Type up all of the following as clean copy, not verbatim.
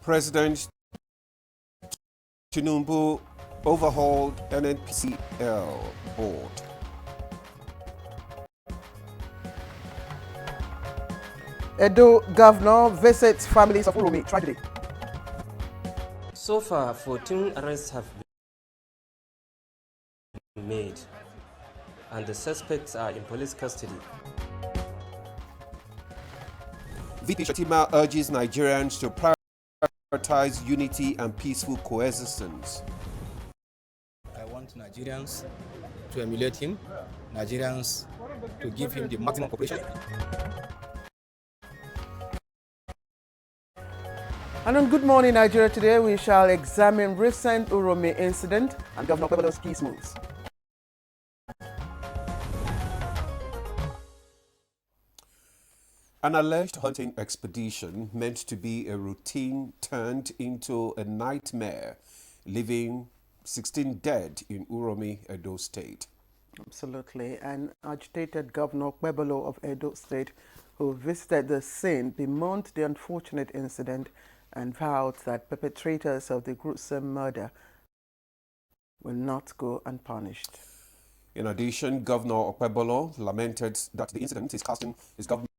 President Tinubu overhauled NNPCL board. Edo governor visits families of UROMI tragedy. So far, 14 arrests have been made, and the suspects are in police custody. VP Shatima urges Nigerians to prioritize unity and peaceful coexistence. I want Nigerians to emulate him, Nigerians to give him the maximum cooperation. And on Good Morning Nigeria today, we shall examine recent UROMI incident and Governor OKPEBHOLO'S key moves. An alleged hunting expedition meant to be a routine turned into a nightmare, leaving 16 dead in UROMI, Edo State. Absolutely. And agitated Governor OKPEBHOLO of Edo State, who visited the scene, bemoaned the unfortunate incident and vowed that perpetrators of the gruesome murder will not go unpunished. In addition, Governor OKPEBHOLO lamented that the incident is casting his government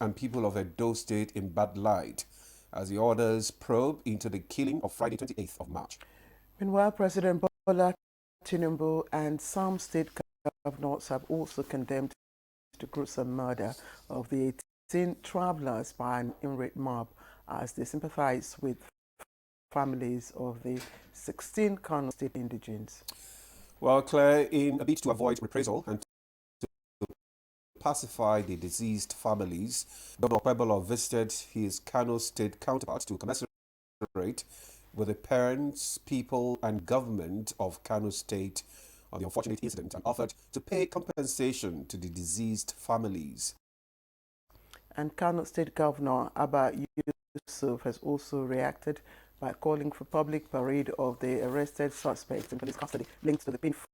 and people of Edo State in bad light as the orders probe into the killing of Friday 28th of March. Meanwhile, President Bola Tinubu and some state governors have also condemned the gruesome murder of the 18 travelers by an irate mob as they sympathize with families of the 16 Kano State indigents. Well, Claire, in a bid to avoid reprisal and to pacify the deceased families, Governor OKPEBHOLO visited his Kano State counterpart to commiserate with the parents, people, and government of Kano State on the unfortunate incident and offered to pay compensation to the deceased families. And Kano State Governor Abba Yusuf has also reacted by calling for public parade of the arrested suspects in police custody linked to the painful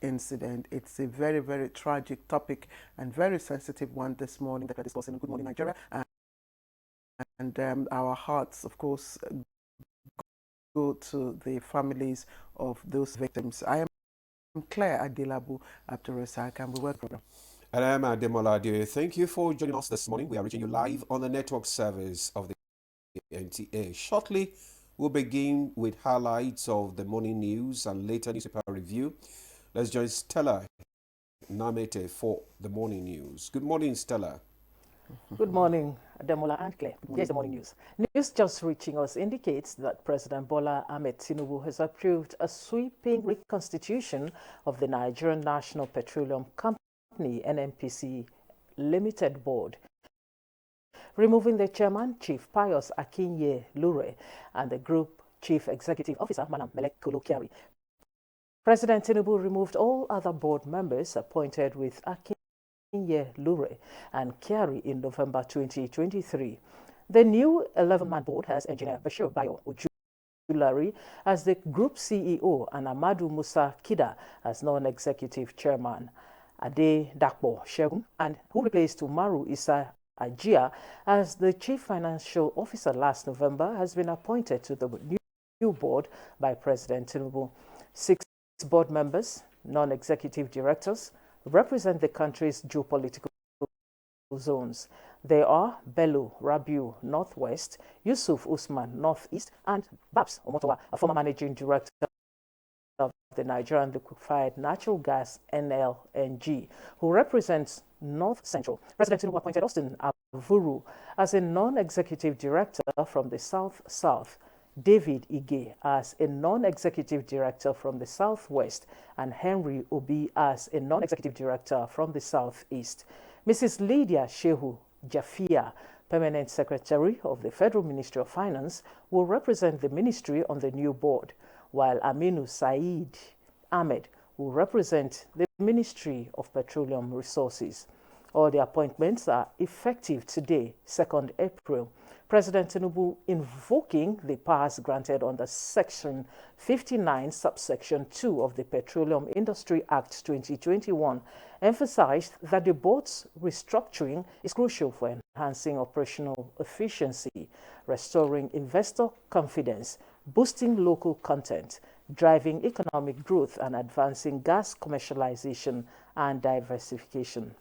incident. It's a very, very tragic topic and very sensitive one this morning that we're discussing on Good Morning Nigeria. And our hearts, of course, go to the families of those victims. I am Claire Adilabu Abdurrazak, and we welcome. And I am Ademola Adire. Thank you for joining us this morning. We are reaching you live on the network service of the NTA. Shortly, we'll begin with highlights of the morning news and later newspaper review. Let's join Stella Namete for the morning news. Good morning, Stella. Good morning, Ademola and Claire. Here's the morning news. News just reaching us indicates that President Bola Ahmed Tinubu has approved a sweeping reconstitution of the Nigerian National Petroleum Company NNPC Limited Board, removing the chairman, Chief Pius Akinye Lure, and the group chief executive officer, Madam Melek Kolo-Kyari. President Tinubu removed all other board members appointed with Akinye Lure and Kyari in November 2023. The new 11-man board has Engineer Bashir Bayo Ojulari as the group CEO and Amadou Musa Kida as non-executive chairman. Ade Dakbo Shegun, and who replaced Umaru Isa Ajia as the chief financial officer last November, has been appointed to the new board by President Tinubu. 6 board members, non-executive directors, represent the country's geopolitical zones. They are Bello Rabiu, Northwest, Yusuf Usman, Northeast, and Babs Omotowa, a former managing director of the Nigerian Liquefied Natural Gas NLNG, who represents North Central. President Tinubu appointed Austin Avuru as a non-executive director from the South-South, David Ige as a non-executive director from the Southwest, and Henry Obi as a non-executive director from the Southeast. Mrs. Lydia Shehu Jafia, Permanent Secretary of the Federal Ministry of Finance, will represent the ministry on the new board, while Aminu Saeed Ahmed will represent the Ministry of Petroleum Resources. All the appointments are effective today, 2nd April. President Tinubu, invoking the powers granted under Section 59, subsection 2 of the Petroleum Industry Act 2021, emphasized that the board's restructuring is crucial for enhancing operational efficiency, restoring investor confidence, boosting local content, driving economic growth, and advancing gas commercialization and diversification.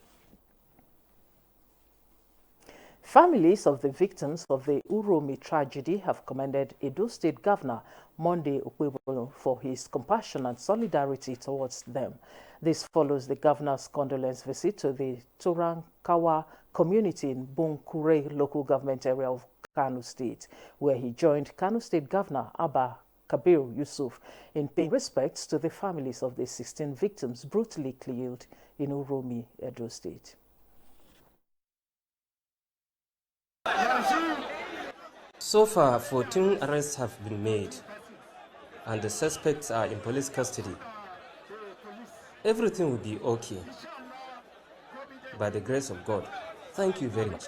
Families of the victims of the UROMI tragedy have commended Edo State Governor Monday OKPEBHOLO for his compassion and solidarity towards them. This follows the governor's condolence visit to the Torankawa community in Bunkure local government area of Kano State, where he joined Kano State Governor Abba Kabir Yusuf in paying respects to the families of the 16 victims brutally killed in UROMI, Edo State. So far, 14 arrests have been made, and the suspects are in police custody. Everything will be okay. By the grace of God. Thank you very much.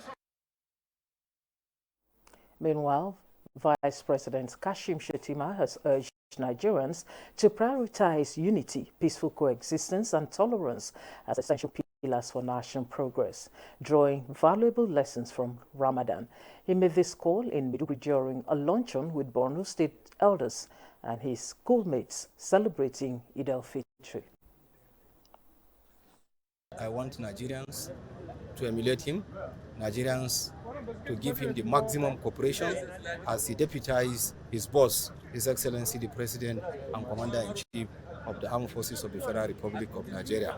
Meanwhile, Vice President Kashim Shettima has urged Nigerians to prioritize unity, peaceful coexistence, and tolerance as essential pillars for national progress, drawing valuable lessons from Ramadan. He made this call in Maiduguri during a luncheon with Borno State elders and his schoolmates celebrating Eid al-Fitr. I want Nigerians to emulate him, Nigerians to give him the maximum cooperation as he deputizes his boss, His Excellency the President and Commander-in-Chief of the Armed Forces of the Federal Republic of Nigeria.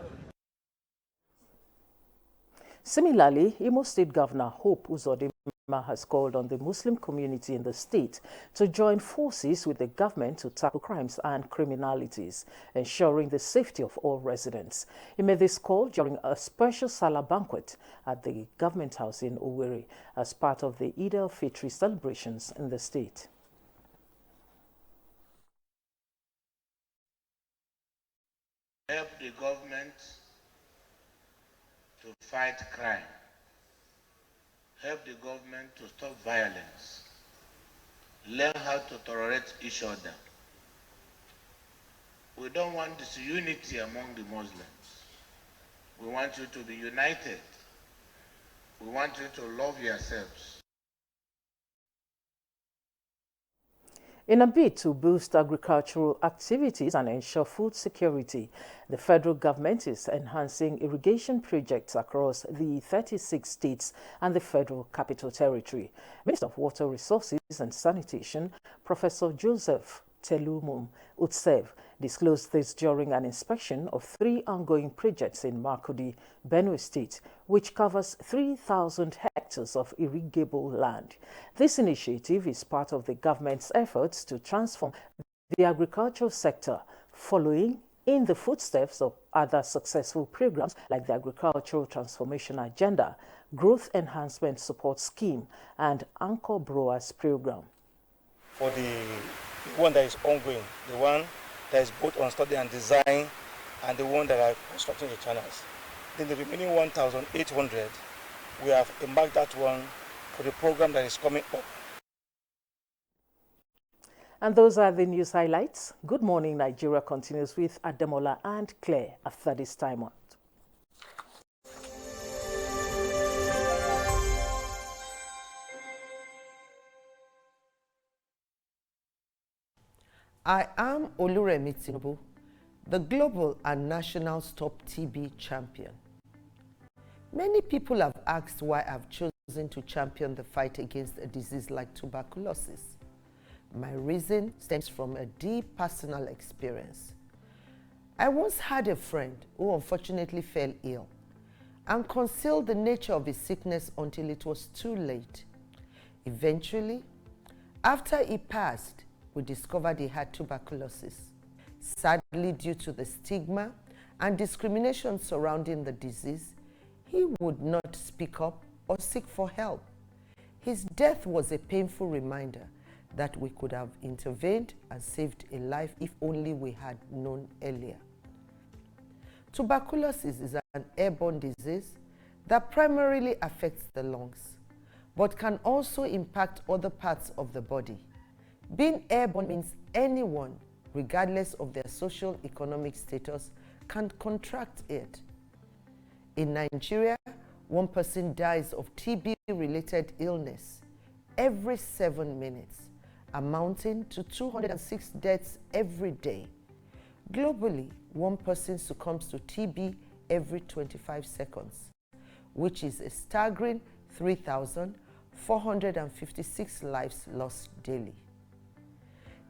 Similarly, Imo State Governor Hope Uzodinma has called on the Muslim community in the state to join forces with the government to tackle crimes and criminalities, ensuring the safety of all residents. He made this call during a special Salah banquet at the Government House in Owerri as part of the Eid al-Fitr celebrations in the state. Help the government to fight crime. Help the government to stop violence. Learn how to tolerate each other. We don't want disunity among the Muslims. We want you to be united. We want you to love yourselves. In a bid to boost agricultural activities and ensure food security, the federal government is enhancing irrigation projects across the 36 states and the Federal Capital Territory. Minister of Water Resources and Sanitation, Professor Joseph Telumum Utsev, disclosed this during an inspection of 3 ongoing projects in Makurdi, Benue State, which covers 3,000 hectares of irrigable land. This initiative is part of the government's efforts to transform the agricultural sector, following in the footsteps of other successful programs like the Agricultural Transformation Agenda, Growth Enhancement Support Scheme, and Anchor Brewers Program. For the one that is ongoing, the one that is both on study and design, and the one that are constructing the channels. Then the remaining 1,800, we have embarked that one for the program that is coming up. And those are the news highlights. Good Morning Nigeria continues with Ademola and Claire after this time out. I am Oluremi Tinubu, the global and national Stop TB champion. Many people have asked why I've chosen to champion the fight against a disease like tuberculosis. My reason stems from a deep personal experience. I once had a friend who unfortunately fell ill and concealed the nature of his sickness until it was too late. Eventually, after he passed, we discovered he had tuberculosis. Sadly, due to the stigma and discrimination surrounding the disease, he would not speak up or seek for help. His death was a painful reminder that we could have intervened and saved a life if only we had known earlier. Tuberculosis is an airborne disease that primarily affects the lungs, but can also impact other parts of the body. Being airborne means anyone, regardless of their social economic status, can contract it. In Nigeria, 1 person dies of TB-related illness every 7 minutes, amounting to 206 deaths every day. Globally, one person succumbs to TB every 25 seconds, which is a staggering 3,456 lives lost daily.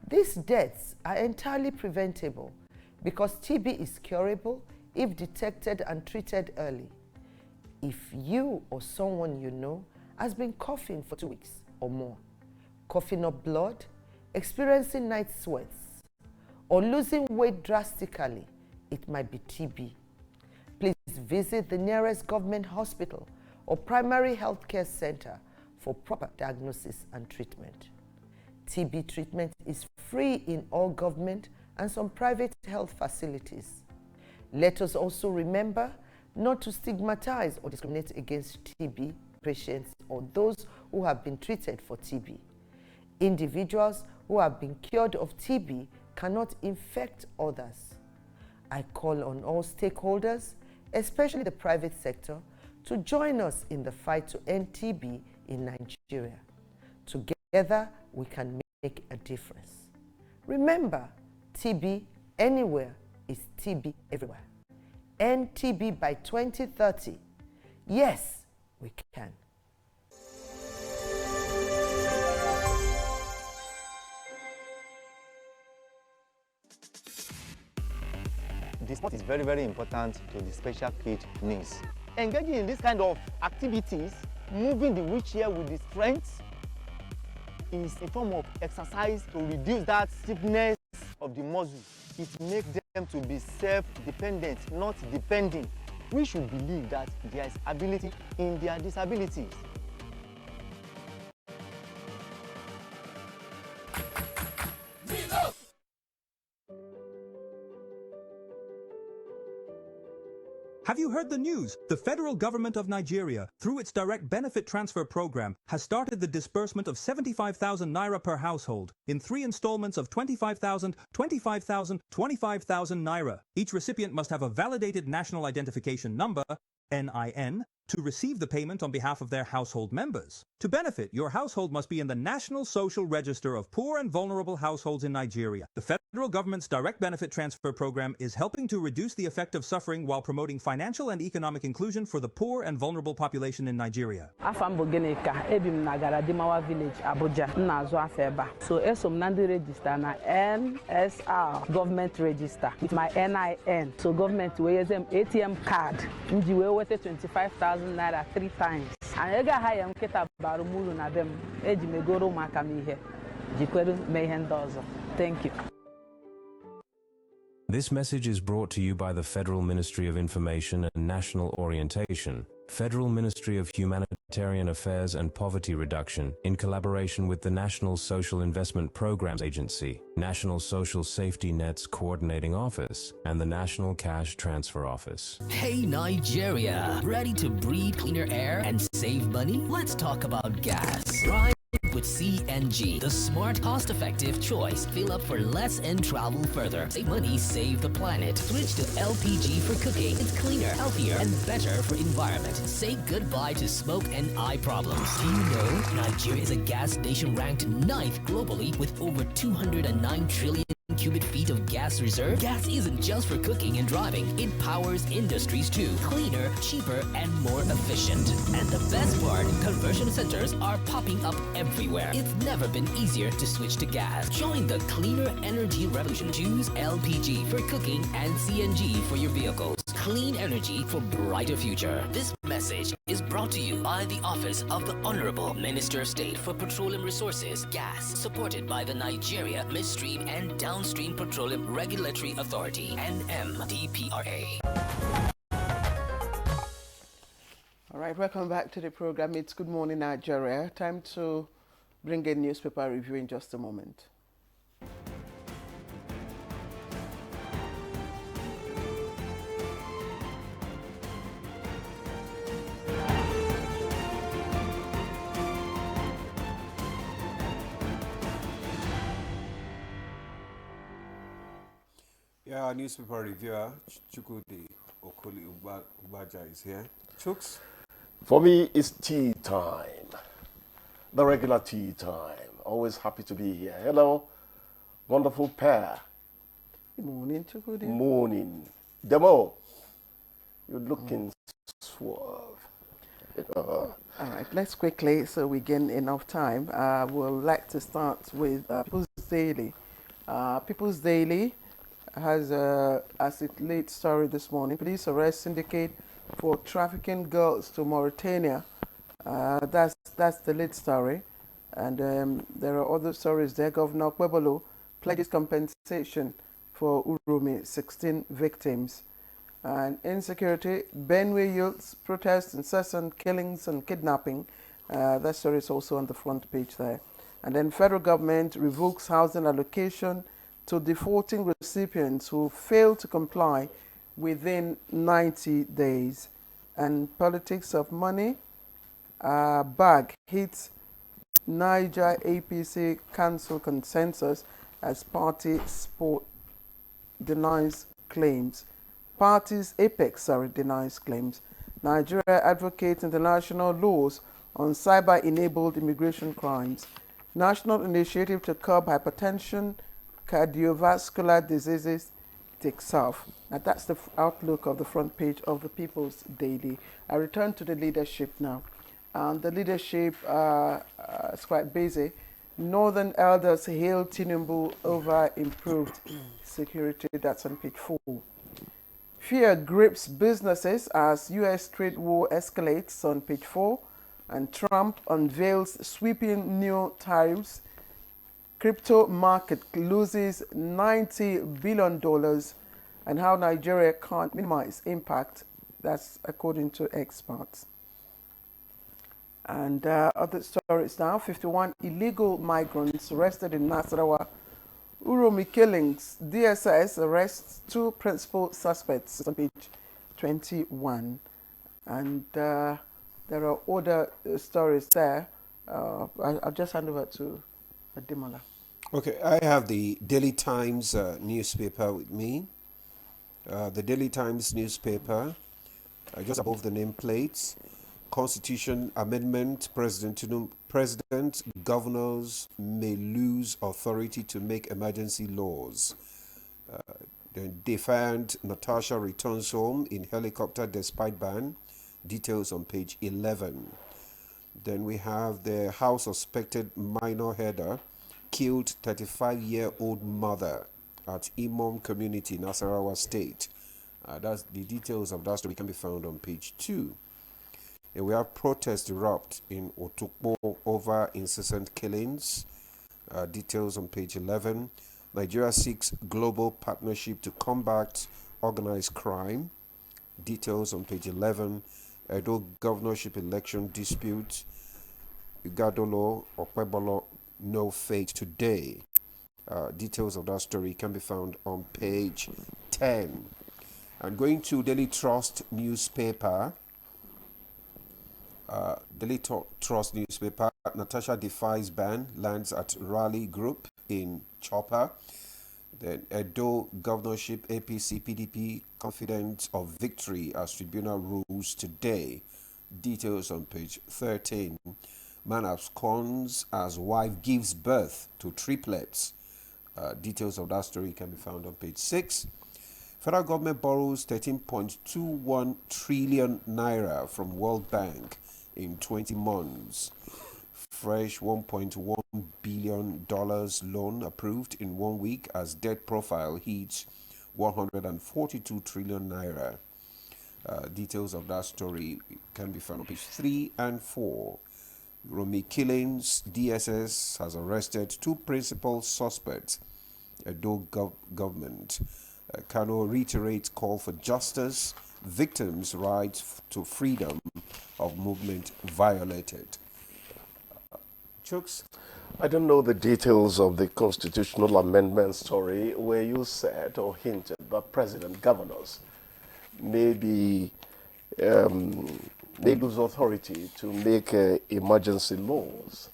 These deaths are entirely preventable because TB is curable if detected and treated early. If you or someone you know has been coughing for 2 weeks or more, coughing up blood, experiencing night sweats, or losing weight drastically, it might be TB. Please visit the nearest government hospital or primary health care center for proper diagnosis and treatment. TB treatment is free in all government and some private health facilities. Let us also remember not to stigmatize or discriminate against TB patients or those who have been treated for TB. Individuals who have been cured of TB cannot infect others. I call on all stakeholders, especially the private sector, to join us in the fight to end TB in Nigeria. Together, we can make a difference. Remember, TB anywhere is TB everywhere. End TB by 2030. Yes, we can. The sport is very, very important to the special kid needs. Engaging in this kind of activities, moving the wheelchair with the strength, is a form of exercise to reduce that stiffness of the muscle. It makes them to be self-dependent, not depending. We should believe that there is ability in their disabilities. Have you heard the news? The federal government of Nigeria, through its direct benefit transfer program, has started the disbursement of 75,000 naira per household in 3 installments of 25,000, 25,000, 25,000 naira. Each recipient must have a validated national identification number, NIN, to receive the payment on behalf of their household members. To benefit, your household must be in the National Social Register of Poor and Vulnerable Households in Nigeria. The federal government's direct benefit transfer program is helping to reduce the effect of suffering while promoting financial and economic inclusion for the poor and vulnerable population in Nigeria. Afam Bogenika, Ebim Nagara Dimawa Village, Abuja, Nazo Afeba. So Esom Nandi register na NSR government register with my NIN. So government wears them ATM card. Njiwe wete 25,000 naira 3 times. And ega haya mketa barumulu na dem. Eji megoro makamihe. Jikweru mehendozo. Thank you. This message is brought to you by the Federal Ministry of Information and National Orientation, Federal Ministry of Humanitarian Affairs and Poverty Reduction, in collaboration with the National Social Investment Programs Agency, National Social Safety Net's Coordinating Office, and the National Cash Transfer Office. Hey Nigeria, ready to breathe cleaner air and save money? Let's talk about gas. Drive with CNG, the smart, cost-effective choice. Fill up for less and travel further. Save money, save the planet. Switch to LPG for cooking. It's cleaner, healthier, and better for environment. Say goodbye to smoke and eye problems. Do you know Nigeria is a gas nation ranked 9th globally with over 209 trillion cubic feet of gas reserve? Gas isn't just for cooking and driving. It powers industries too. Cleaner, cheaper, and more efficient. And the best part, conversion centers are popping up everywhere. It's never been easier to switch to gas. Join the cleaner energy revolution. Choose LPG for cooking and CNG for your vehicles. Clean energy for brighter future. This message is brought to you by the Office of the Honorable Minister of State for Petroleum Resources, Gas, supported by the Nigeria Midstream and Downstream Petroleum Regulatory Authority, NMDPRA. All right, welcome back to the program. It's Good Morning Nigeria. Time to bring a newspaper review in just a moment. Yeah, our newspaper reviewer, Chukudi Okoli Ubaja is here. Chuks? For me, it's tea time. the regular tea time. Always happy to be here. Hello, wonderful pair. Good morning, Chukudi. Morning. Demo, you're looking suave. All right, let's quickly, so we gain enough time. We'll like to start with People's Daily. People's Daily has, as it lead story this morning, police arrest syndicate for trafficking girls to Mauritania. That's the lead story. And there are other stories there. Governor OKPEBHOLO pledges compensation for UROMI 16 victims. And insecurity, Benue youths protest incessant killings and kidnapping. That story is also on the front page there. And then federal government revokes housing allocation to defaulting recipients who fail to comply within 90 days. And politics of money, bag hits Niger APC council consensus as party sport denies claims. Party's apex, denies claims. Nigeria advocates international laws on cyber-enabled immigration crimes. National initiative to curb hypertension, cardiovascular diseases takes off. Now that's the outlook of the front page of the People's Daily. I return to the leadership now. The leadership is quite busy. Northern elders hail Tinubu over improved security. That's on page 4. Fear grips businesses as U.S. trade war escalates on page 4. And Trump unveils sweeping new tariffs. Crypto market loses $90 billion. And how Nigeria can't minimize impact. That's according to experts. And other stories now. 51 illegal migrants arrested in Nasarawa. UROMI killings. DSS arrests 2 principal suspects on page 21. And there are other stories there. I'll just hand over to Ademola. Okay, I have the Daily Times newspaper with me. The Daily Times newspaper, just above the nameplates. Constitution Amendment, President, governors may lose authority to make emergency laws. Then defiant Natasha returns home in helicopter despite ban. Details on page 11. Then we have the House suspected minor header killed 35-year-old mother at Imom community, Nasarawa State. That's the details of that story can be found on page 2. And we have protests erupt in Otukpo over incessant killings. Details on page 11. Nigeria seeks global partnership to combat organized crime. Details on page 11. Edo governorship election dispute. Igadolo OKPEBHOLO no fate today. Details of that story can be found on page 10. And going to Daily Trust newspaper. Daily Trust newspaper, Natasha defies ban, lands at Raleigh Group in Chopper. Then Edo governorship, APC, PDP confident of victory as tribunal rules today. Details on page 13. Man absconds as wife gives birth to triplets. Details of that story can be found on page 6. Federal government borrows 13.21 trillion naira from World Bank in 20 months. Fresh $1.1 billion loan approved in 1 week as debt profile hits 142 trillion naira. Details of that story can be found on page 3 and 4. UROMI killings, DSS has arrested 2 principal suspects. Edo government. Kano reiterates call for justice. Victims' rights to freedom of movement violated. Chooks? I don't know the details of the constitutional amendment story where you said or hinted that president governors may lose authority to make emergency laws.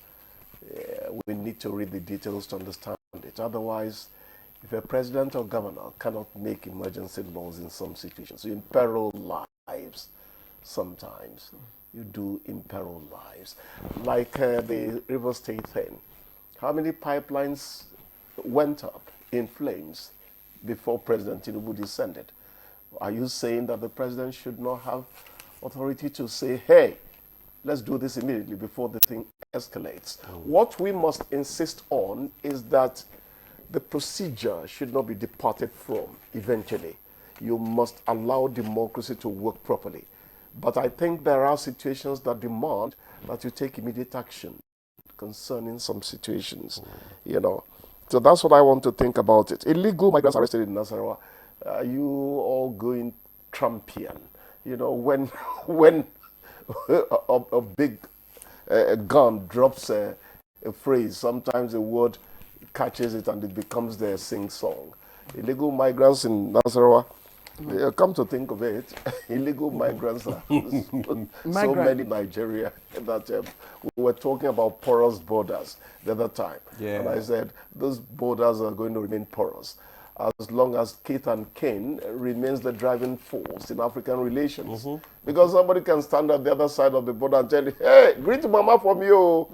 We need to read the details to understand it. Otherwise, if a president or governor cannot make emergency laws in some situations, you imperil lives sometimes. you do imperil lives. Like the River State thing. How many pipelines went up in flames before President Tinubu descended? Are you saying that the president should not have authority to say, hey, let's do this immediately before the thing escalates? What we must insist on is that the procedure should not be departed from eventually. You must allow democracy to work properly. But I think there are situations that demand that you take immediate action concerning some situations, you know. So that's what I want to think about it. Illegal migrants arrested in Nasarawa. Are you all going Trumpian? You know, when a big gun drops a phrase, sometimes a word catches it and it becomes their sing-song. Illegal migrants in Nasarawa, come to think of it, illegal migrants are so many in Nigeria that we were talking about porous borders the other time. Yeah. And I said, those borders are going to remain porous as long as kith and kin remains the driving force in African relations. Because somebody can stand at the other side of the border and tell you, hey, greet mama from you.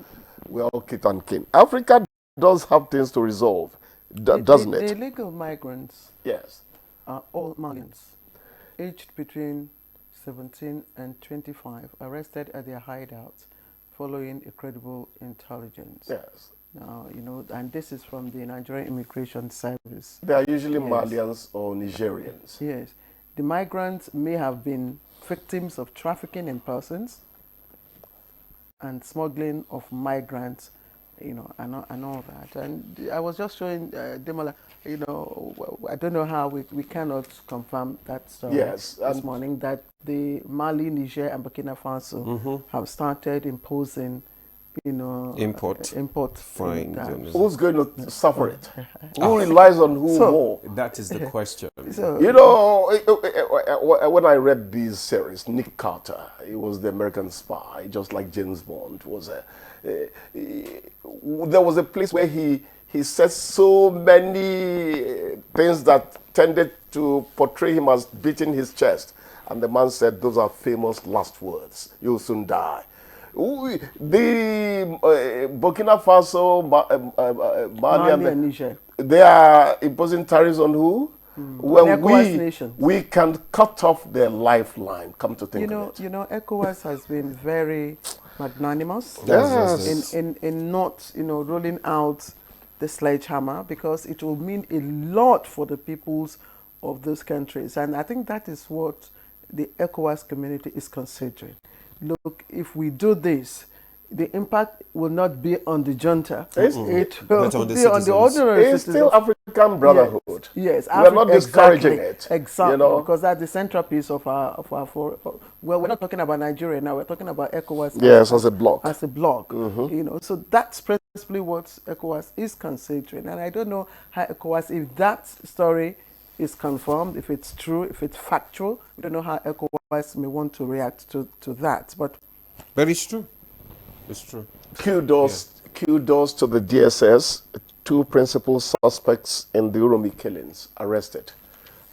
We're all kith and kin. Africa does have things to resolve, doesn't it? The illegal migrants are all Malians, aged between 17 and 25, arrested at their hideouts following a credible intelligence. Yes. Now, you know, and this is from the Nigerian Immigration Service. They are usually Malians or Nigerians. Yes. The migrants may have been victims of trafficking in persons and smuggling of migrants, you know, and all that. And I was just showing Demola, you know, I don't know how we cannot confirm that story this morning, that the Mali, Niger, and Burkina Faso have started imposing, you know, import fine. Who's going to suffer it? Who relies on who more? That is the question. You know, when I read these series, Nick Carter, he was the American spy, just like James Bond was. There was a place where he said so many things that tended to portray him as beating his chest. And the man said, those are famous last words. You'll soon die. The Burkina Faso, Mali and Niger, they are imposing tariffs on who? When we can cut off their lifeline, come to think of it. You know, ECOWAS has been very magnanimous in not, you know, rolling out the sledgehammer, because it will mean a lot for the peoples of those countries. And I think that is what the ECOWAS community is considering. Look, if we do this, the impact will not be on the junta. It will be on the ordinary citizens. It's still African brotherhood. Yes, we're not discouraging it. Exactly, you know? because that's the centerpiece of our well, we're not talking about Nigeria now. We're talking about ECOWAS. Yes, as a bloc. As a bloc, you know. So that's principally what ECOWAS is considering. And I don't know how ECOWAS, if that story is confirmed, if it's true, if it's factual, we don't know how ECOWAS may want to react to that. But it's true. It's true. Kudos to the DSS. 2 principal suspects in the UROMI killings arrested.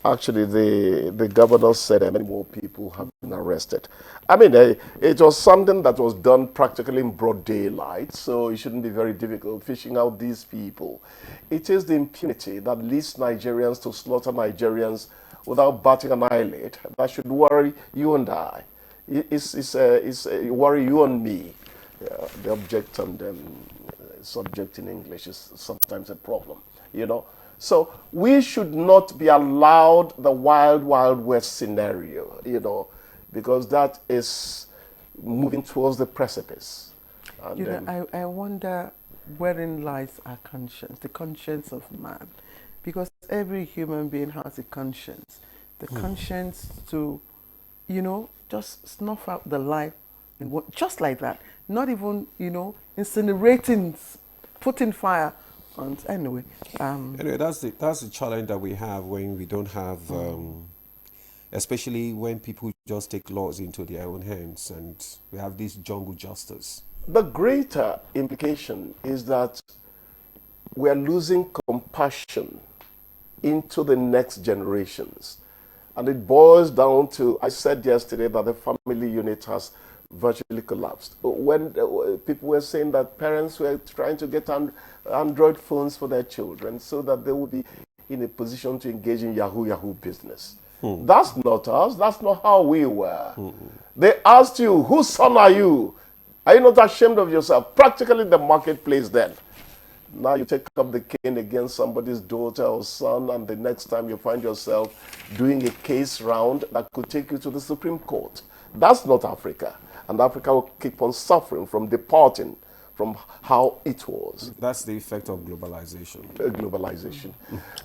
Actually, the governor said many more people have been arrested. I mean, it was something that was done practically in broad daylight, so it shouldn't be very difficult fishing out these people. It is the impunity that leads Nigerians to slaughter Nigerians without batting an eyelid that should worry you and I. It's worry you and me. The object and subject in English is sometimes a problem, you know. So we should not be allowed the wild, wild west scenario, you know, because that is moving towards the precipice. And you know, I wonder wherein lies our conscience, the conscience of man, because every human being has a conscience, the conscience to, you know, just snuff out the life, just like that. Not even, you know, incinerating, putting fire on. Anyway, that's the challenge that we have when we don't have, especially when people just take laws into their own hands, and we have this jungle justice. The greater implication is that we are losing compassion into the next generations, and it boils down to, I said yesterday that the family unit has virtually collapsed. When people were saying that parents were trying to get Android phones for their children so that they would be in a position to engage in Yahoo business. That's not us. That's not how we were. They asked you, whose son are you? Are you not ashamed of yourself? Practically the marketplace then. Now you take up the cane against somebody's daughter or son, and the next time you find yourself doing a case round that could take you to the Supreme Court. That's not Africa. And Africa will keep on suffering from departing from how it was. That's the effect of globalization. Globalization.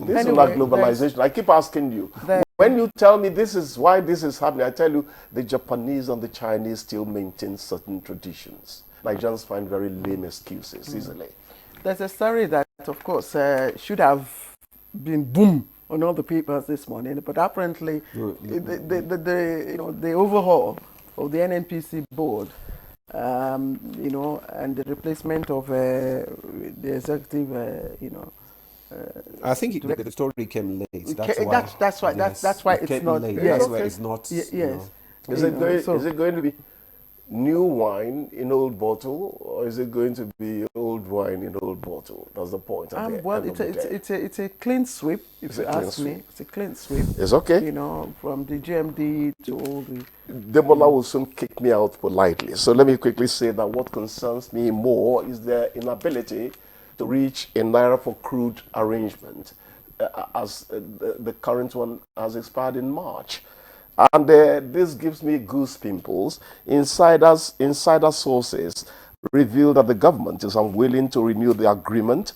This is not globalization. I keep asking you, when you tell me this is why this is happening, I tell you the Japanese and the Chinese still maintain certain traditions. Nigerians find very lame excuses easily. There's a story that, of course, should have been boom on all the papers this morning, but apparently the overhaul of the NNPC board, and the replacement of the executive, I think the story came late. That's why. That's why it's not. Late. Yes. That's why it's not. Yes. Is it going to be new wine in old bottle, or is it going to be old wine in old bottle? That's the point. Well, it's a clean sweep. If you ask me, it's a clean sweep. It's okay. From the GMD to all the. Demola will soon kick me out politely. So let me quickly say that what concerns me more is their inability to reach a Naira for crude arrangement, as the current one has expired in March. And this gives me goose pimples. Insider sources reveal that the government is unwilling to renew the agreement,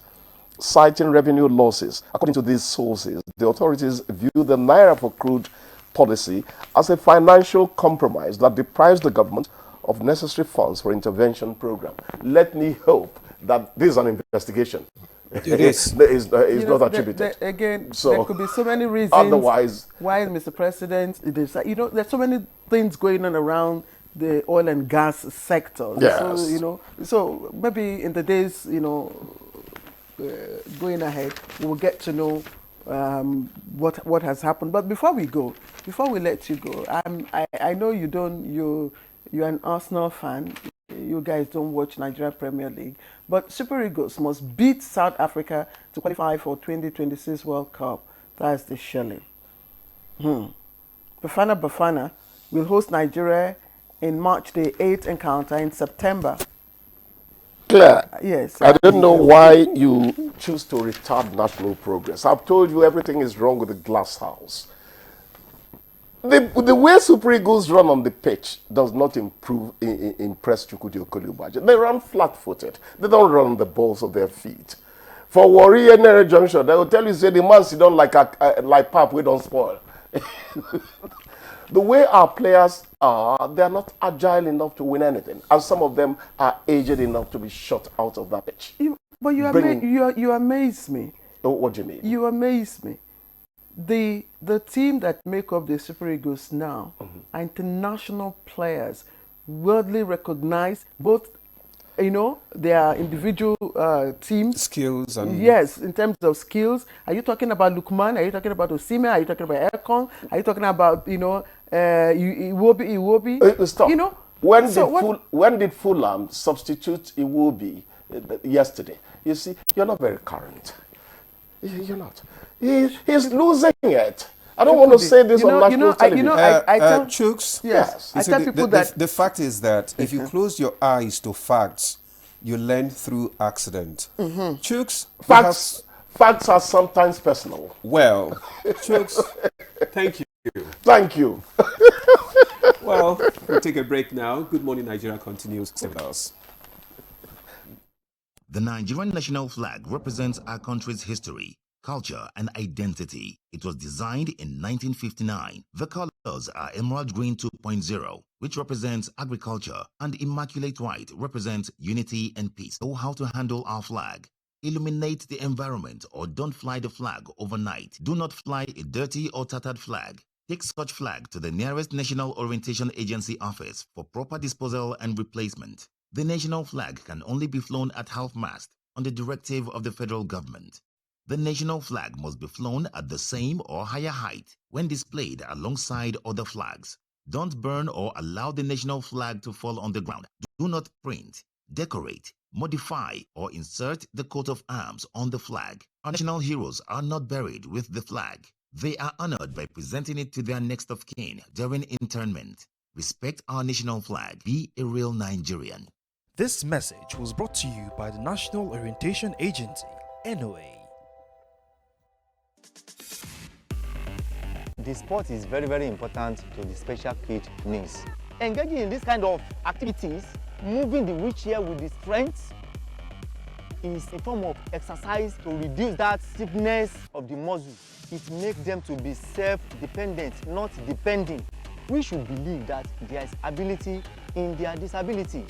citing revenue losses. According to these sources, the authorities view the Naira for crude policy as a financial compromise that deprives the government of necessary funds for intervention program. Let me hope that this is an investigation. It is. It's not attributed. There could be so many reasons otherwise, why, Mr. President, there's so many things going on around the oil and gas sector. Yes. So maybe in the days, going ahead, we'll get to know what has happened. But before we let you go, I know you're an Arsenal fan. You guys don't watch Nigeria Premier League, but Super Eagles must beat South Africa to qualify for 2026 World Cup. That's the shelling. Bafana will host Nigeria in March the 8th encounter in September. Claire, yes. I don't know why you choose to retard national progress. I've told you everything is wrong with the glass house. The way Super Eagles run on the pitch does not impress Chukwudi Okoliubaje. They run flat-footed. They don't run on the balls of their feet. For Warrior Nere Junction, they will tell you, say, the man sit down like pap, we don't spoil. The way our players are, they are not agile enough to win anything. And some of them are aged enough to be shot out of that pitch. But you amaze me. Oh, what do you mean? You amaze me. The team that make up the Super Eagles now are international players, worldly recognized, both, their individual team skills and yes, in terms of skills. Are you talking about Lukman? Are you talking about Osime? Are you talking about Ekong? Are you talking about Iwobi? Stop. When did Fulham substitute Iwobi yesterday? You see, you're not very current. You're not. He's losing it. I don't want to say this on national television. I tell Chooks. Yes. I tell people that the fact is that if you close your eyes to facts, you learn through accident. Chooks. Facts are sometimes personal. Well, Chooks, thank you. Thank you. Well, we'll take a break now. Good Morning Nigeria continues. Stay with us. The Nigerian national flag represents our country's history, culture, and identity. It was designed in 1959. The colors are Emerald Green 2.0, which represents agriculture, and Immaculate White represents unity and peace. Know how to handle our flag. Illuminate the environment or don't fly the flag overnight. Do not fly a dirty or tattered flag. Take such flag to the nearest National Orientation Agency office for proper disposal and replacement. The national flag can only be flown at half-mast on the directive of the federal government. The national flag must be flown at the same or higher height when displayed alongside other flags. Don't burn or allow the national flag to fall on the ground. Do not print, decorate, modify, or insert the coat of arms on the flag. Our national heroes are not buried with the flag. They are honored by presenting it to their next of kin during internment. Respect our national flag. Be a real Nigerian. This message was brought to you by the National Orientation Agency, NOA. The sport is very, very important to the special kid needs. Engaging in this kind of activities, moving the wheelchair with the strength, is a form of exercise to reduce that stiffness of the muscle. It makes them to be self-dependent, not depending. We should believe that there is ability in their disabilities.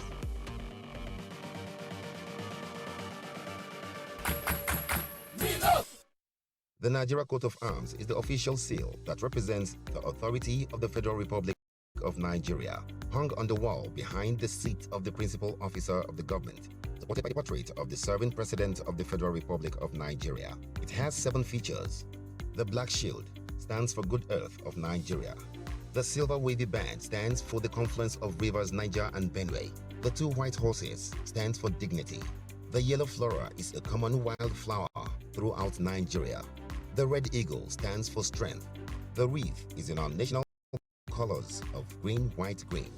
The Nigeria Coat of Arms is the official seal that represents the authority of the Federal Republic of Nigeria, hung on the wall behind the seat of the principal officer of the government, supported by the portrait of the serving president of the Federal Republic of Nigeria. It has 7 features. The black shield stands for Good Earth of Nigeria. The silver wavy band stands for the confluence of rivers Niger and Benue. The 2 white horses stands for dignity. The yellow flora is a common wildflower throughout Nigeria. The red eagle stands for strength. The wreath is in our national colors of green, white, green.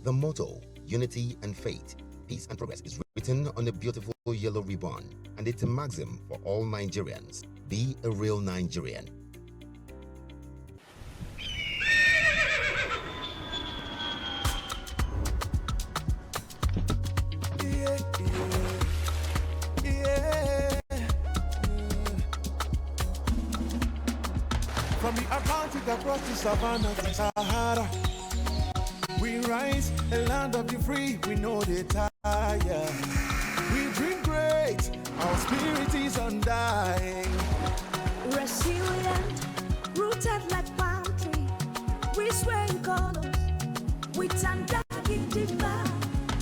The motto, unity and faith, peace and progress, is written on a beautiful yellow ribbon, and it's a maxim for all Nigerians. Be a real Nigerian. From the Atlantic across the savannah to Sahara, we rise, a land of the free, we know they tire. We dream great, our spirit is undying. Resilient, rooted like palm tree, we sway in colors, we turn dark into light,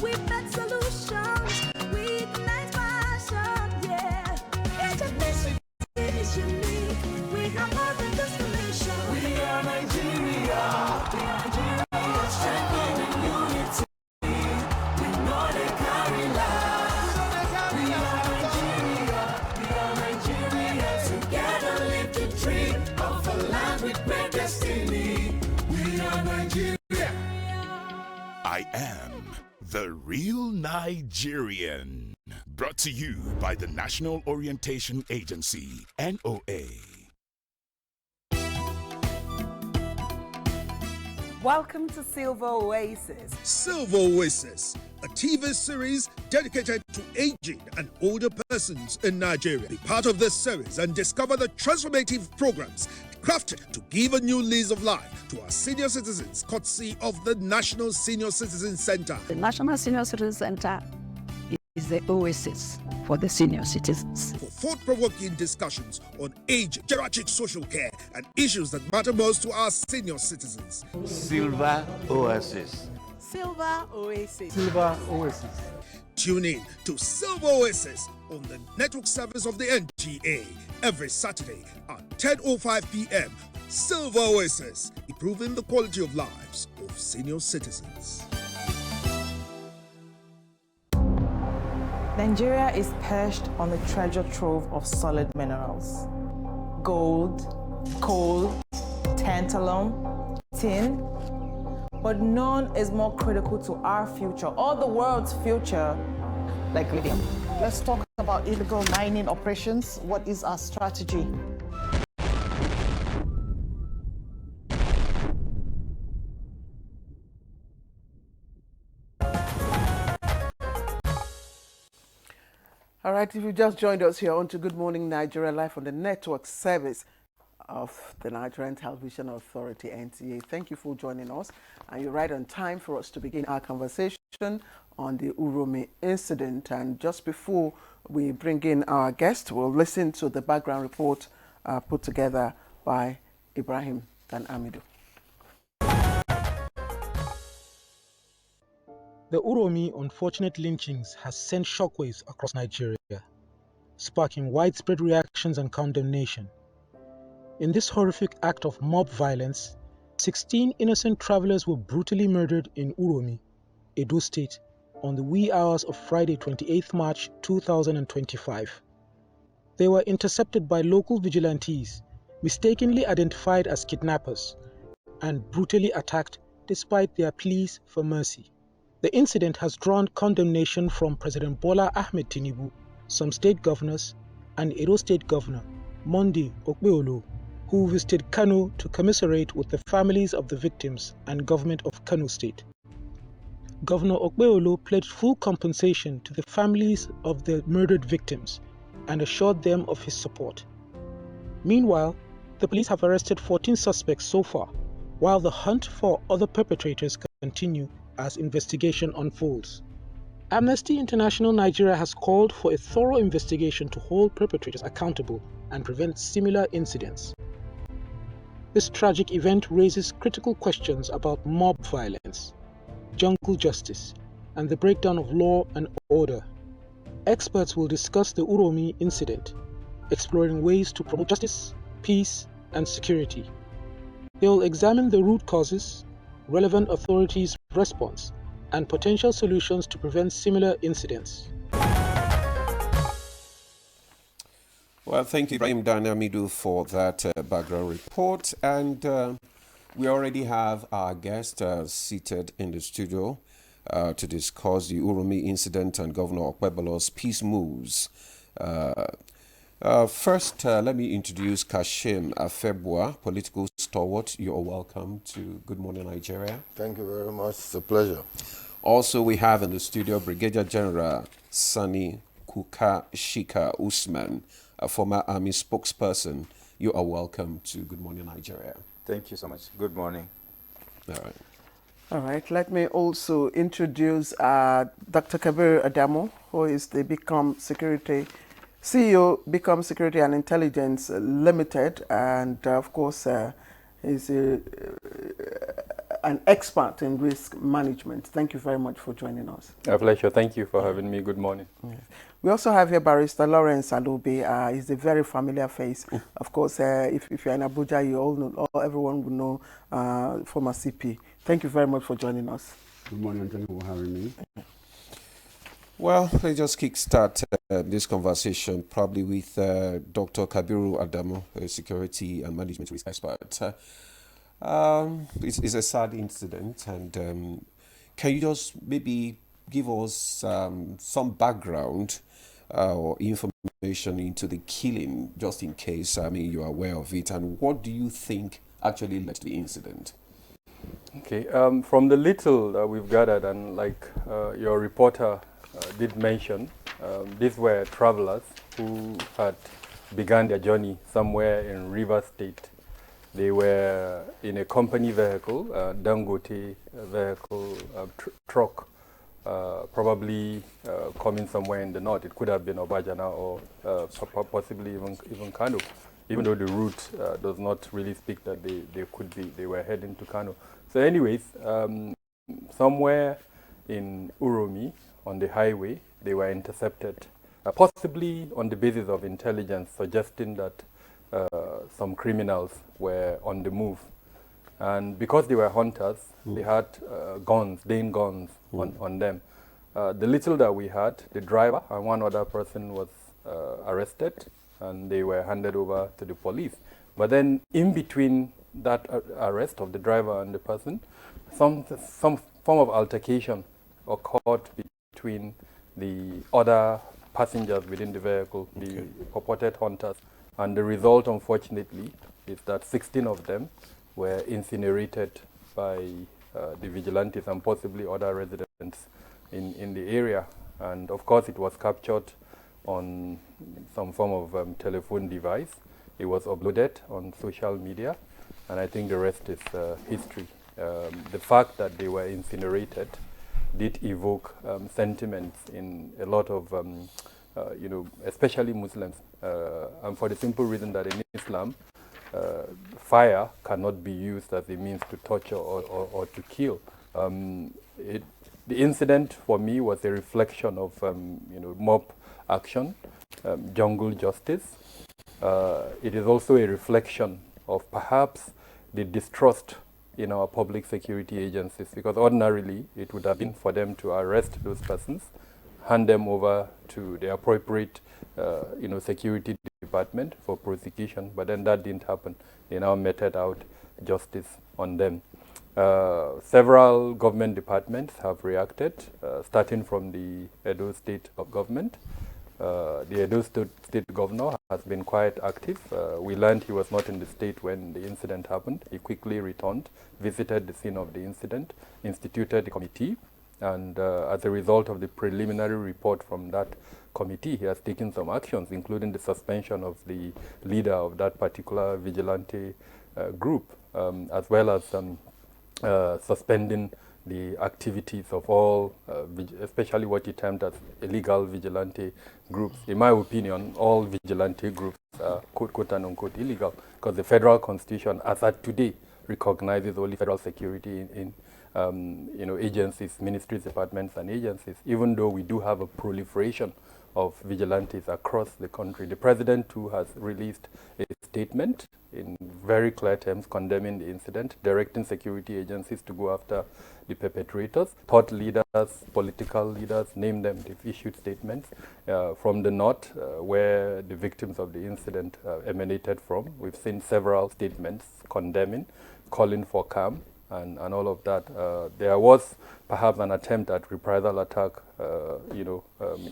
we make solutions, we ignite passion, yeah. Education is unique, we have more than just a nation. We are Nigeria, strengthening unity. We know they carry life. We are Nigeria, together live the dream of a land with great destiny. We are Nigeria. I am the real Nigerian. Brought to you by the National Orientation Agency, NOA. Welcome to Silver Oasis. Silver Oasis, a TV series dedicated to aging and older persons in Nigeria. Be part of this series and discover the transformative programs crafted to give a new lease of life to our senior citizens, courtesy of the National Senior Citizen Center. The National Senior Citizen Center is the oasis for the senior citizens. For thought-provoking discussions on age, geriatric social care, and issues that matter most to our senior citizens. Silver Oasis. Silver Oasis. Silver Oasis. Tune in to Silver Oasis on the network service of the NTA every Saturday at 10:05 p.m. Silver Oasis, improving the quality of lives of senior citizens. Nigeria is perched on the treasure trove of solid minerals. Gold, coal, tantalum, tin, but none is more critical to our future or the world's future like lithium. Let's talk about illegal mining operations. What is our strategy? All right, if you just joined us here on to Good Morning Nigeria, live on the network service of the Nigerian Television Authority, NTA. Thank you for joining us. And you're right on time for us to begin our conversation on the UROMI incident. And just before we bring in our guest, we'll listen to the background report put together by Ibrahim Dan Amidu. The UROMI unfortunate lynchings has sent shockwaves across Nigeria, sparking widespread reactions and condemnation. In this horrific act of mob violence, 16 innocent travelers were brutally murdered in UROMI, Edo State, on the wee hours of Friday 28 March 2025. They were intercepted by local vigilantes, mistakenly identified as kidnappers, and brutally attacked despite their pleas for mercy. The incident has drawn condemnation from President Bola Ahmed Tinubu, some state governors, and Edo State Governor, Monday OKPEBHOLO, who visited Kano to commiserate with the families of the victims and government of Kano State. Governor OKPEBHOLO pledged full compensation to the families of the murdered victims and assured them of his support. Meanwhile, the police have arrested 14 suspects so far, while the hunt for other perpetrators continue as investigation unfolds. Amnesty International Nigeria has called for a thorough investigation to hold perpetrators accountable and prevent similar incidents. This tragic event raises critical questions about mob violence, jungle justice, and the breakdown of law and order. Experts will discuss the UROMI incident, exploring ways to promote justice, peace, and security. They will examine the root causes, relevant authorities' response, and potential solutions to prevent similar incidents. Well, thank you, Ibrahim Danamidu, for that background report. And we already have our guest seated in the studio to discuss the UROMI incident and Governor OKPEBHOLO'S peace moves. First, let me introduce Kashim Afebwa, political stalwart. You are welcome to Good Morning Nigeria. Thank you very much. It's a pleasure. Also, we have in the studio Brigadier General Sani Kuka Shika Usman, a former army spokesperson. You are welcome to Good Morning Nigeria. Thank you so much. Good morning. All right. All right. Let me also introduce Dr. Kabir Adamo, who is the Become Security CEO, Become Security and Intelligence Limited, and of course is an expert in risk management. Thank you very much for joining us. A pleasure. Thank you for having me. Good morning. Yes. We also have here Barrister Lawrence Alobe. He's a very familiar face. Of course, if you're in Abuja, you all know, everyone will know former CP. Thank you very much for joining us. Good morning, and thank you for having me. Well, let's just kickstart this conversation probably with Dr. Kabiru Adamo, a security and management risk expert. It's a sad incident, and can you just maybe give us some background or information into the killing, just in case you are aware of it, and what do you think actually led to the incident? Okay, from the little that we've gathered, and like your reporter did mention, these were travelers who had begun their journey somewhere in Rivers State. They were in a company vehicle, Dangote vehicle, truck, probably coming somewhere in the north. It could have been Obajana or possibly even Kano, even though the route does not really speak that they were heading to Kano. So anyways, somewhere in UROMI, on the highway, they were intercepted, possibly on the basis of intelligence suggesting that some criminals were on the move. And because they were hunters, they had guns, Dane guns on them. The little that we had, the driver and one other person was arrested, and they were handed over to the police. But then in between that arrest of the driver and the person, some form of altercation occurred between the other passengers within the vehicle, the purported hunters. And the result, unfortunately, is that 16 of them were incinerated by the vigilantes and possibly other residents in the area. And of course, it was captured on some form of telephone device. It was uploaded on social media, and I think the rest is history. The fact that they were incinerated did evoke sentiments in a lot of, especially Muslims, and for the simple reason that in Islam, fire cannot be used as a means to torture or to kill. The incident for me was a reflection of, mob action, jungle justice. It is also a reflection of perhaps the distrust in our public security agencies, because ordinarily it would have been for them to arrest those persons, hand them over to the appropriate security department for prosecution, but then that didn't happen. They now meted out justice on them. Several government departments have reacted, starting from the Edo State government. The Edo State governor has been quite active. We learned he was not in the state when the incident happened. He quickly returned, visited the scene of the incident, instituted the committee, and as a result of the preliminary report from that committee, he has taken some actions, including the suspension of the leader of that particular vigilante group, as well as suspending the activities of all, especially what he termed as illegal vigilante groups. In my opinion, all vigilante groups are quote unquote illegal, because the federal constitution, as at today, recognizes only federal security in agencies, ministries, departments, and agencies, even though we do have a proliferation of vigilantes across the country. The president, too, has released a statement in very clear terms condemning the incident, directing security agencies to go after the perpetrators. Thought leaders, political leaders, name them, they've issued statements. From the north, where the victims of the incident emanated from, we've seen several statements condemning, calling for calm, and all of that. There was perhaps an attempt at reprisal attack,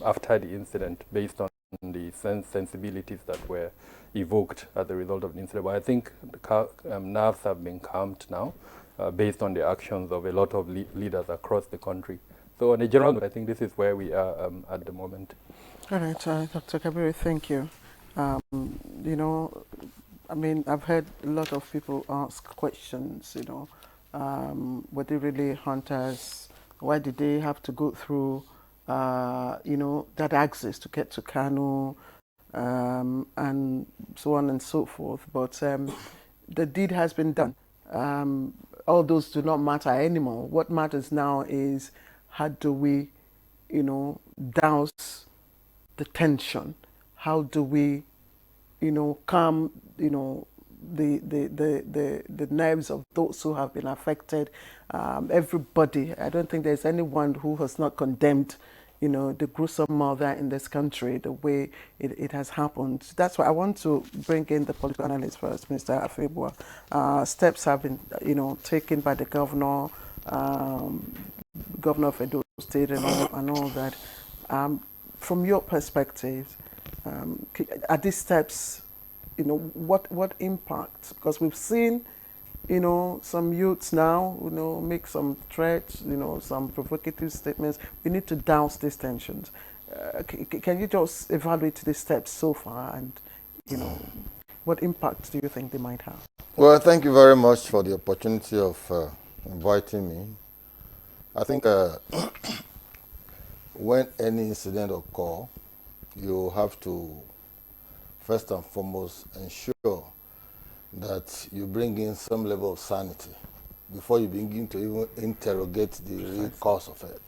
after the incident, based on the sensibilities that were evoked as a result of the incident. But I think the nerves have been calmed now, based on the actions of a lot of leaders across the country. So on a general note, I think this is where we are at the moment. All right, Dr. Kabiri, thank you. I've heard a lot of people ask questions, were they really hunters? Why did they have to go through, that access to get to Kano, and so on and so forth? But the deed has been done. All those do not matter anymore. What matters now is how do we, douse the tension? How do we, calm, the nerves of those who have been affected? Everybody, I don't think there's anyone who has not condemned, the gruesome murder in this country, the way it has happened. That's why I want to bring in the political analyst first, Mr. Afebua. Steps have been, taken by the governor, governor of Edo State and all that. From your perspective, are these steps, what impact? Because we've seen, some youths now, make some threats, some provocative statements. We need to douse these tensions. Can you just evaluate the steps so far, and what impact do you think they might have? Well, thank you very much for the opportunity of inviting me. I think when any incident occurs, you have to first and foremost ensure that you bring in some level of sanity before you begin to even interrogate the real cause of it.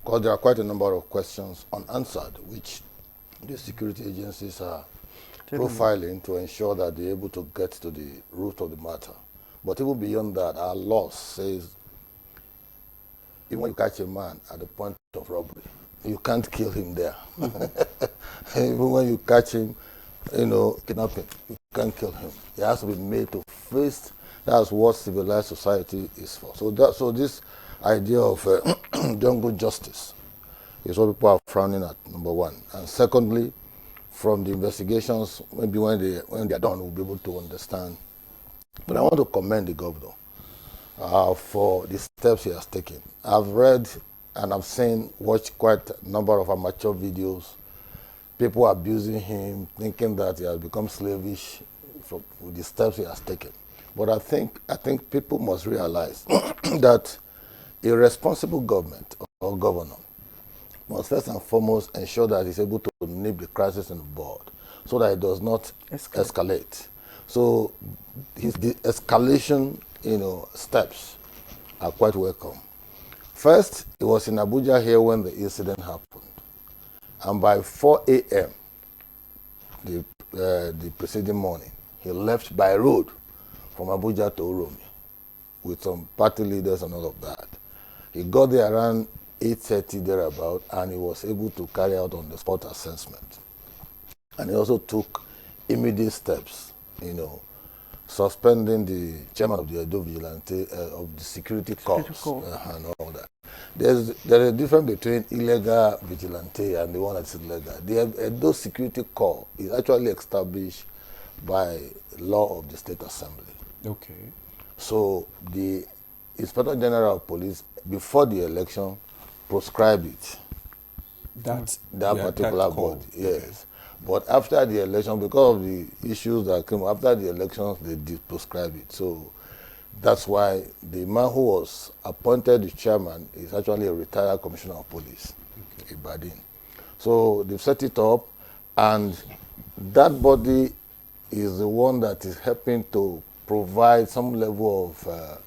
Because there are quite a number of questions unanswered, which the security agencies are profiling to ensure that they're able to get to the root of the matter. But even beyond that, our law says even when you catch a man at the point of robbery, you can't kill him there. Even when you catch him, kidnapping, you can't kill him. He has to be made to face. That's what civilized society is for. So this idea of jungle justice is what people are frowning at, number one. And secondly, from the investigations, maybe when they are done, we'll be able to understand. But I want to commend the governor for the steps he has taken. I've read and I've watched quite a number of amateur videos, people abusing him, thinking that he has become slavish with the steps he has taken. But I think people must realize that a responsible government or governor must first and foremost ensure that he's able to nip the crisis in the bud so that it does not escalate. So the escalation, steps are quite welcome. First, it was in Abuja here when the incident happened. And by 4 a.m., the preceding morning, he left by road from Abuja to UROMI. with some party leaders and all of that. He got there around 8:30 thereabout, and he was able to carry out on the spot assessment. And he also took immediate steps, suspending the chairman of the Edo Vigilante of the security corps and all that. There's a difference between illegal vigilante and the one that's illegal. The Edo security corps is actually established by law of the State Assembly. Okay. So the Inspector General of Police, before the election, proscribed it. That particular body, yes. Okay. But after the election, because of the issues that came after the elections, they did proscribe it. So that's why the man who was appointed the chairman is actually a retired commissioner of police, Ibadan. So they've set it up, and that body is the one that is helping to provide some level of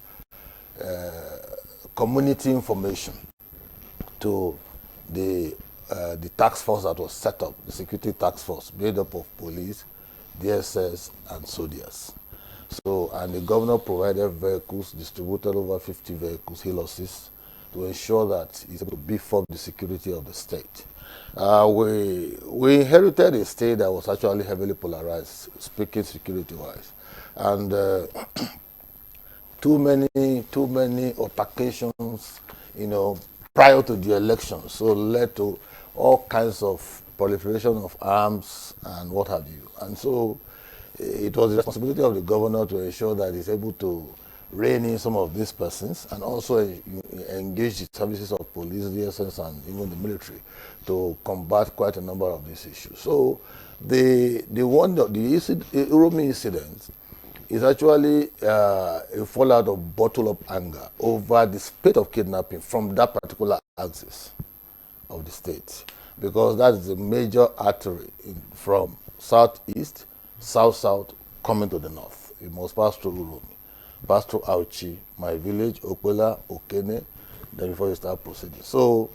community information to the task force that was set up, the security task force made up of police, DSS, and soldiers. So, and the governor provided vehicles, distributed over 50 vehicles, Hilosys, to ensure that he's able to beef up the security of the state. We inherited a state that was actually heavily polarized, speaking security-wise, and too many altercations, prior to the election, so led to all kinds of proliferation of arms and what have you. And so it was the responsibility of the governor to ensure that he's able to rein in some of these persons and also engage the services of police, DSS, and even the military to combat quite a number of these issues. So the UROMI incident is actually a fallout of bottled-up anger over the spate of kidnapping from that particular axis of the state, because that is the major artery from southeast, south-south, coming to the north. It must pass through UROMI, pass through Auchi, my village, Okwela, Okene, then before you start proceeding. So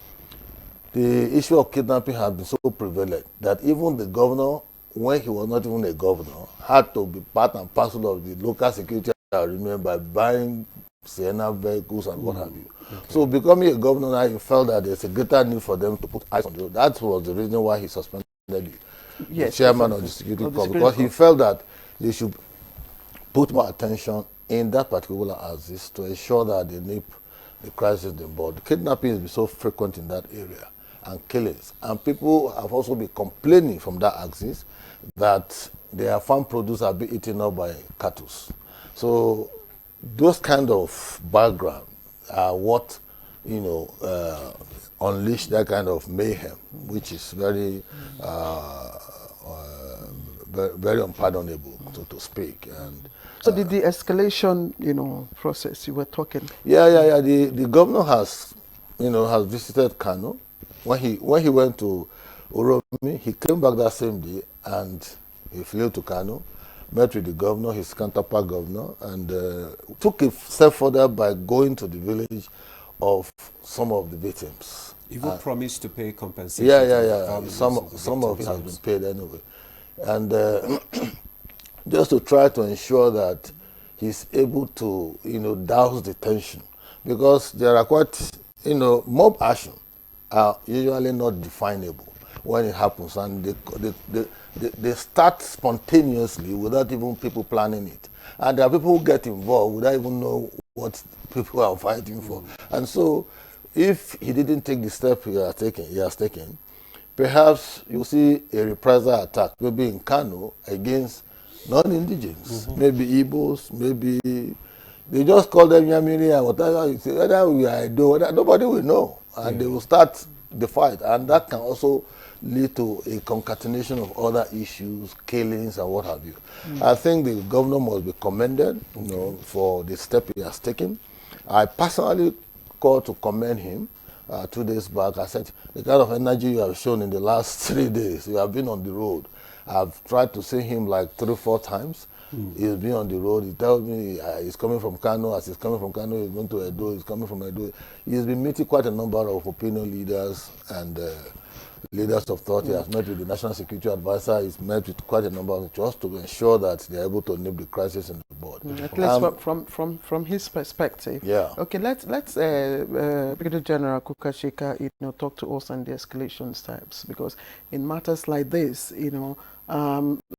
the issue of kidnapping has been so prevalent that even the governor, when he was not even a governor, had to be part and parcel of the local security arrangement by buying Sienna vehicles and what have you. Okay. So becoming a governor now, he felt that there's a greater need for them to put eyes on the road. That was the reason why he suspended the chairman of the security corps, because he felt that they should put more attention in that particular axis to ensure that they nip the crisis in the bud. Kidnapping is so frequent in that area, and killings. And people have also been complaining from that axis that their farm produce are being eaten up by cattle. So those kind of background are what unleashed that kind of mayhem, which is very very unpardonable, so to speak. And so did the escalation process you were talking? Yeah. The governor has has visited Kano. When he went to UROMI, he came back that same day and he flew to Kano, met with the governor, his counterpart governor, and took a step further by going to the village of some of the victims. Even promised to pay compensation. Yeah. Some of it has been paid anyway. And just to try to ensure that he's able to, douse the tension. Because there are quite, mob action are usually not definable when it happens, and they start spontaneously without even people planning it. And there are people who get involved without even know what people are fighting for. And so if he didn't take the step he has taken, perhaps you'll see a reprisal attack, maybe in Kano, against non-indigens, maybe Igbos, maybe they just call them Yamiri and whatever you say, whether we are Edo, nobody will know. And they will start the fight. And that can also lead to a concatenation of other issues, killings and what have you. I think the governor must be commended, for the step he has taken. I personally called to commend him 2 days back. I said, the kind of energy you have shown in the last 3 days, you have been on the road. I've tried to see him like 3 or 4 times. He's been on the road. He tells me he's coming from Kano. As he's coming from Kano, he's going to Edo. He's coming from Edo. He's been meeting quite a number of opinion leaders and leaders of thought. He has met with the National Security Advisor. He's met with quite a number of just to ensure that they're able to nip the crisis in the bud. At least from his perspective. Yeah. Okay, let's Brigadier General Kukashika, talk to us on the escalation steps, because in matters like this,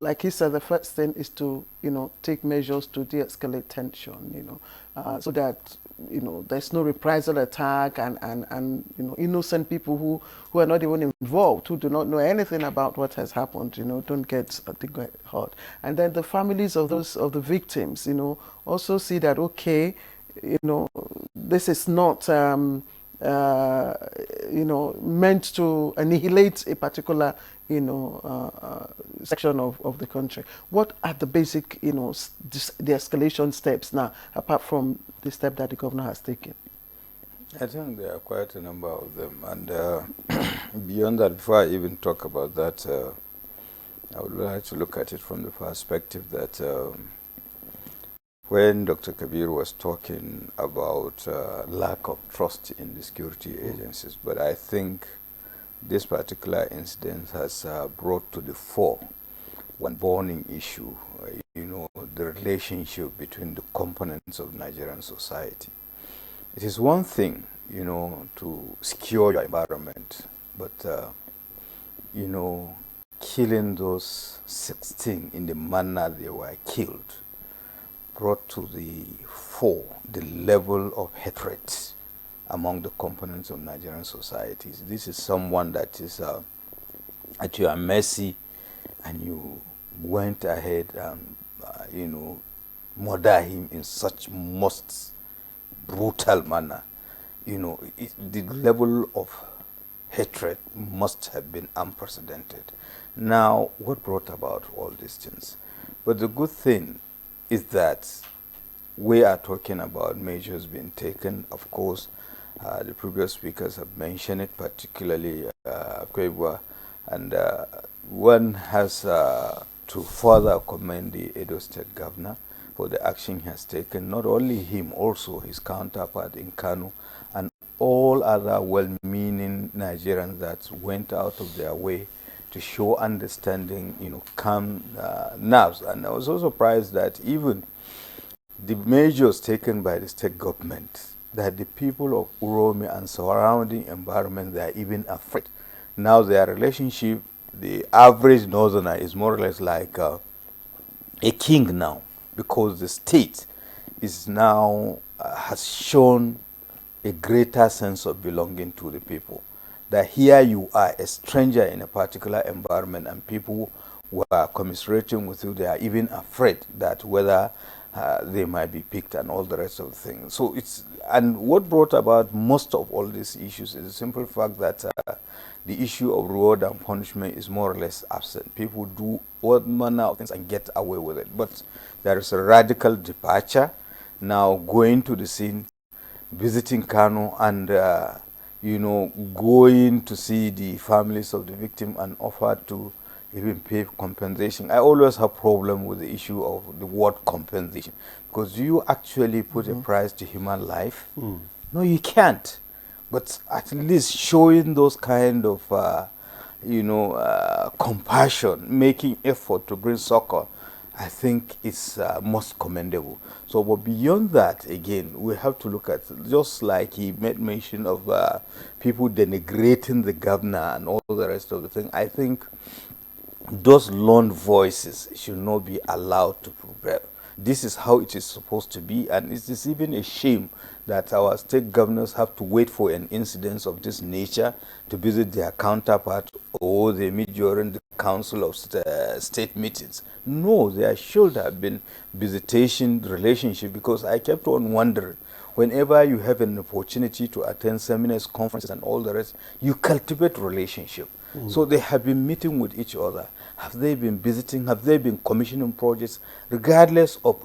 like he said, the first thing is to take measures to de-escalate tension, so that there's no reprisal attack, and innocent people who are not even involved, who do not know anything about what has happened, don't get hurt. And then the families of the victims, also see that, okay, this is not meant to annihilate a particular section of the country. What are the basic the escalation steps now, apart from the step that the governor has taken? I think there are quite a number of them, and beyond that, before I even talk about that, I would like to look at it from the perspective that when Dr. Kabir was talking about lack of trust in the security agencies, but I think this particular incident has brought to the fore one burning issue, the relationship between the components of Nigerian society. It is one thing, to secure your environment, but, killing those 16 in the manner they were killed brought to the fore the level of hatred among the components of Nigerian societies. This is someone that is at your mercy, and you went ahead and, murder him in such most brutal manner. The level of hatred must have been unprecedented. Now, what brought about all these things? But the good thing is that we are talking about measures being taken. Of course, the previous speakers have mentioned it, particularly Kwebwa, and one has to further commend the Edo State Governor for the action he has taken. Not only him, also his counterpart in Kano, and all other well-meaning Nigerians that went out of their way to show understanding, calm nerves. And I was also surprised that even the measures taken by the state government, that the people of UROMI and surrounding environment, they are even afraid. Now their relationship, the average northerner is more or less like a king now, because the state is now has shown a greater sense of belonging to the people. That here you are, a stranger in a particular environment, and people were commiserating with you. They are even afraid that whether they might be picked and all the rest of the things. So and what brought about most of all these issues is the simple fact that the issue of reward and punishment is more or less absent. People do all manner of things and get away with it. But there is a radical departure now, going to the scene, visiting Kano, and going to see the families of the victim and offer to even pay compensation. I always have problem with the issue of the word compensation, because do you actually put a price to human life? No, you can't. But at least showing those kind of compassion, making effort to bring succor, I think it's most commendable. So, but beyond that, again, we have to look at, just like he made mention of people denigrating the governor and all the rest of the thing. I think those lone voices should not be allowed to prevail. This is how it is supposed to be, and it is even a shame that our state governors have to wait for an incident of this nature to visit their counterpart, or they meet during the council of state meetings. No, there should have been visitation relationship, because I kept on wondering, whenever you have an opportunity to attend seminars, conferences, and all the rest, you cultivate relationship. So they have been meeting with each other. Have they been visiting? Have they been commissioning projects, regardless of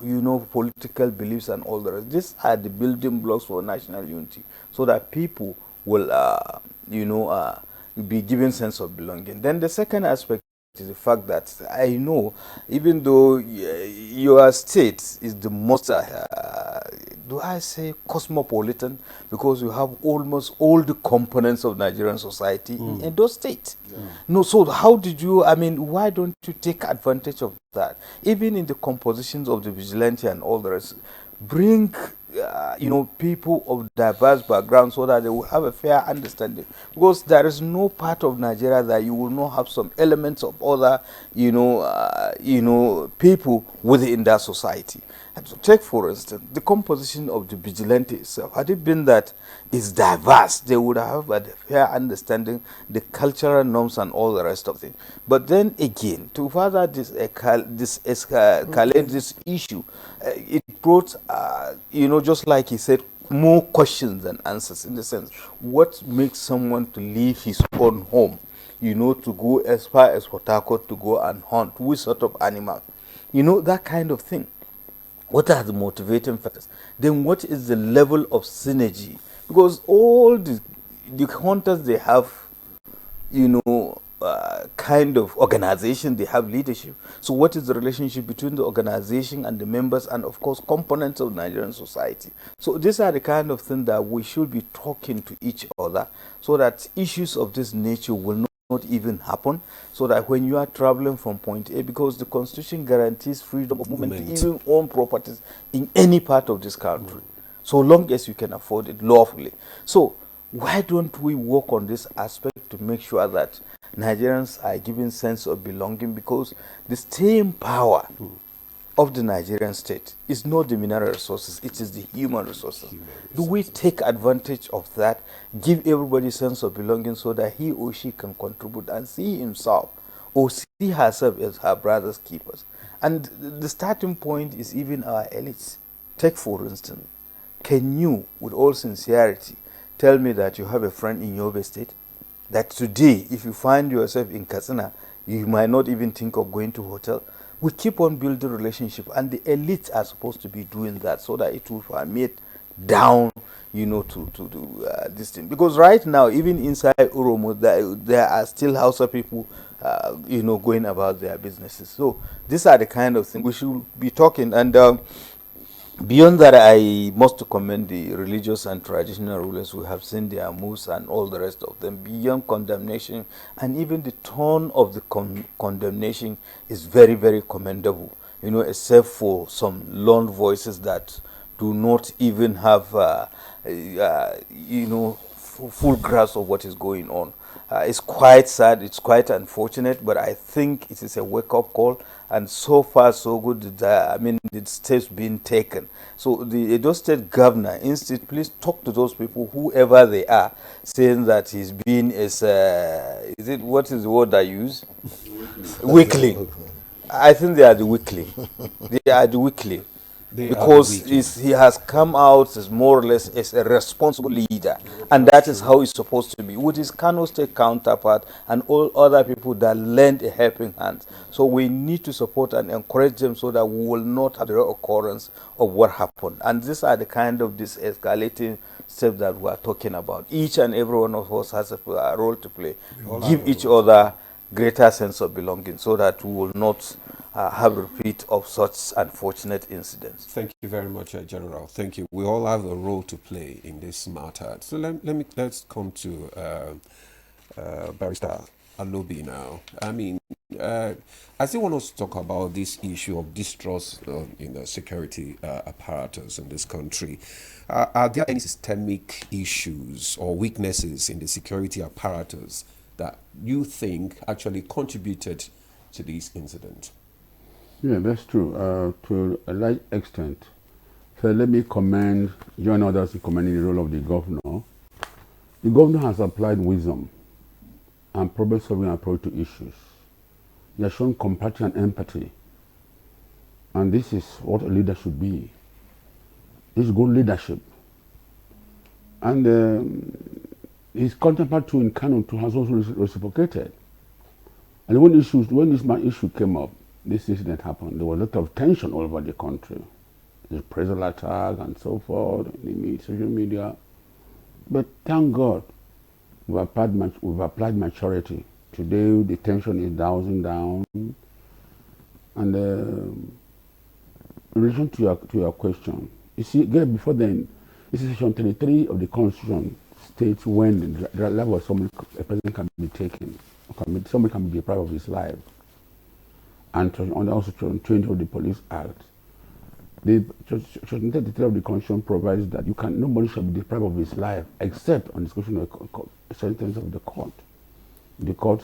political beliefs and all the rest? These are the building blocks for national unity, so that people will be given sense of belonging. Then the second aspect is the fact that I know, even though your state is the most, do I say cosmopolitan, because you have almost all the components of Nigerian society in Edo State. No, so how did you, I mean, why don't you take advantage of that? Even in the compositions of the vigilante and all the rest, bring you know, people of diverse backgrounds so that they will have a fair understanding, because there is no part of Nigeria that you will not have some elements of other you know people within that society. And so take for instance the composition of the vigilante itself. Had it been that it's diverse, they would have a fair understanding the cultural norms and all the rest of it. But then again, to further escalate this issue, it brought you know, just like he said, more questions than answers, in the sense, what makes someone to leave his own home, you know, to go as far as Port Harcourt to go and hunt, which sort of animal, you know, that kind of thing. What are the motivating factors? Then what is the level of synergy? Because all the hunters, they have, you know, kind of organization, they have leadership. So what is the relationship between the organization and the members and, of course, components of Nigerian society? So these are the kind of things that we should be talking to each other, so that issues of this nature will not even happen, so that when you are traveling from point A, because the Constitution guarantees freedom of movement to even own properties in any part of this country, so long as you can afford it lawfully. So why don't we work on this aspect to make sure that Nigerians are given sense of belonging? Because the staying power of the Nigerian state is not the mineral resources, it is the human resources. Do we take advantage of that, give everybody a sense of belonging, so that he or she can contribute and see himself or see herself as her brother's keepers? And the starting point is even our elites. Take for instance, can you, with all sincerity, tell me that you have a friend in Yobe State, that today, if you find yourself in Katsina, you might not even think of going to a hotel? We keep on building relationship, and the elites are supposed to be doing that, so that it will permeate down, you know, to this thing. Because right now, even inside UROMI, there are still Hausa people, you know, going about their businesses. So these are the kind of things we should be talking. And beyond that, I must commend the religious and traditional rulers. We have seen their moves and all the rest of them. Beyond condemnation, and even the tone of the condemnation is very, very commendable, you know, except for some lone voices that do not even have, you know, full grasp of what is going on. It's quite sad, it's quite unfortunate, but I think it is a wake-up call, and so far so good. I mean, the steps being taken. So the Edo State governor, instead, please talk to those people, whoever they are, saying that he's been is it, what is the word I use? Weakling. I think they are the weakling. They are the weakling. Because he has come out as more or less as a responsible leader, and that is how he's supposed to be, with his Kano State counterpart and all other people that lend a helping hand. So we need to support and encourage them, so that we will not have the reoccurrence of what happened. And these are the kind of escalating steps that we are talking about. Each and every one of us has a role to play. Give each other greater sense of belonging, so that we will not have a repeat of such unfortunate incidents. Thank you very much, General. Thank you. We all have a role to play in this matter. So let's come to Barrister Alobi now. I mean, I still want us to talk about this issue of distrust in the security apparatus in this country. Are there any systemic issues or weaknesses in the security apparatus that you think actually contributed to this incident? Yeah, that's true, to a large extent. So let me join others in commending the role of the governor. The governor has applied wisdom and problem-solving approach to issues. He has shown compassion and empathy. And this is what a leader should be. This is good leadership. And his counterpart too in Kano too has also reciprocated. And when this issue came up, this incident happened, there was a lot of tension all over the country. The appraisal attack and so forth, in the social media. But thank God, we've applied maturity Today, the tension is dowsing down. And in relation to your question, you see, before then, this is Section 23 of the Constitution states when the level of a person can be taken, somebody can be deprived of his life. And also Section 20 of the Police Act. The Section 33 of the Constitution provides that nobody shall be deprived of his life except on discretion of a sentence of the court. The court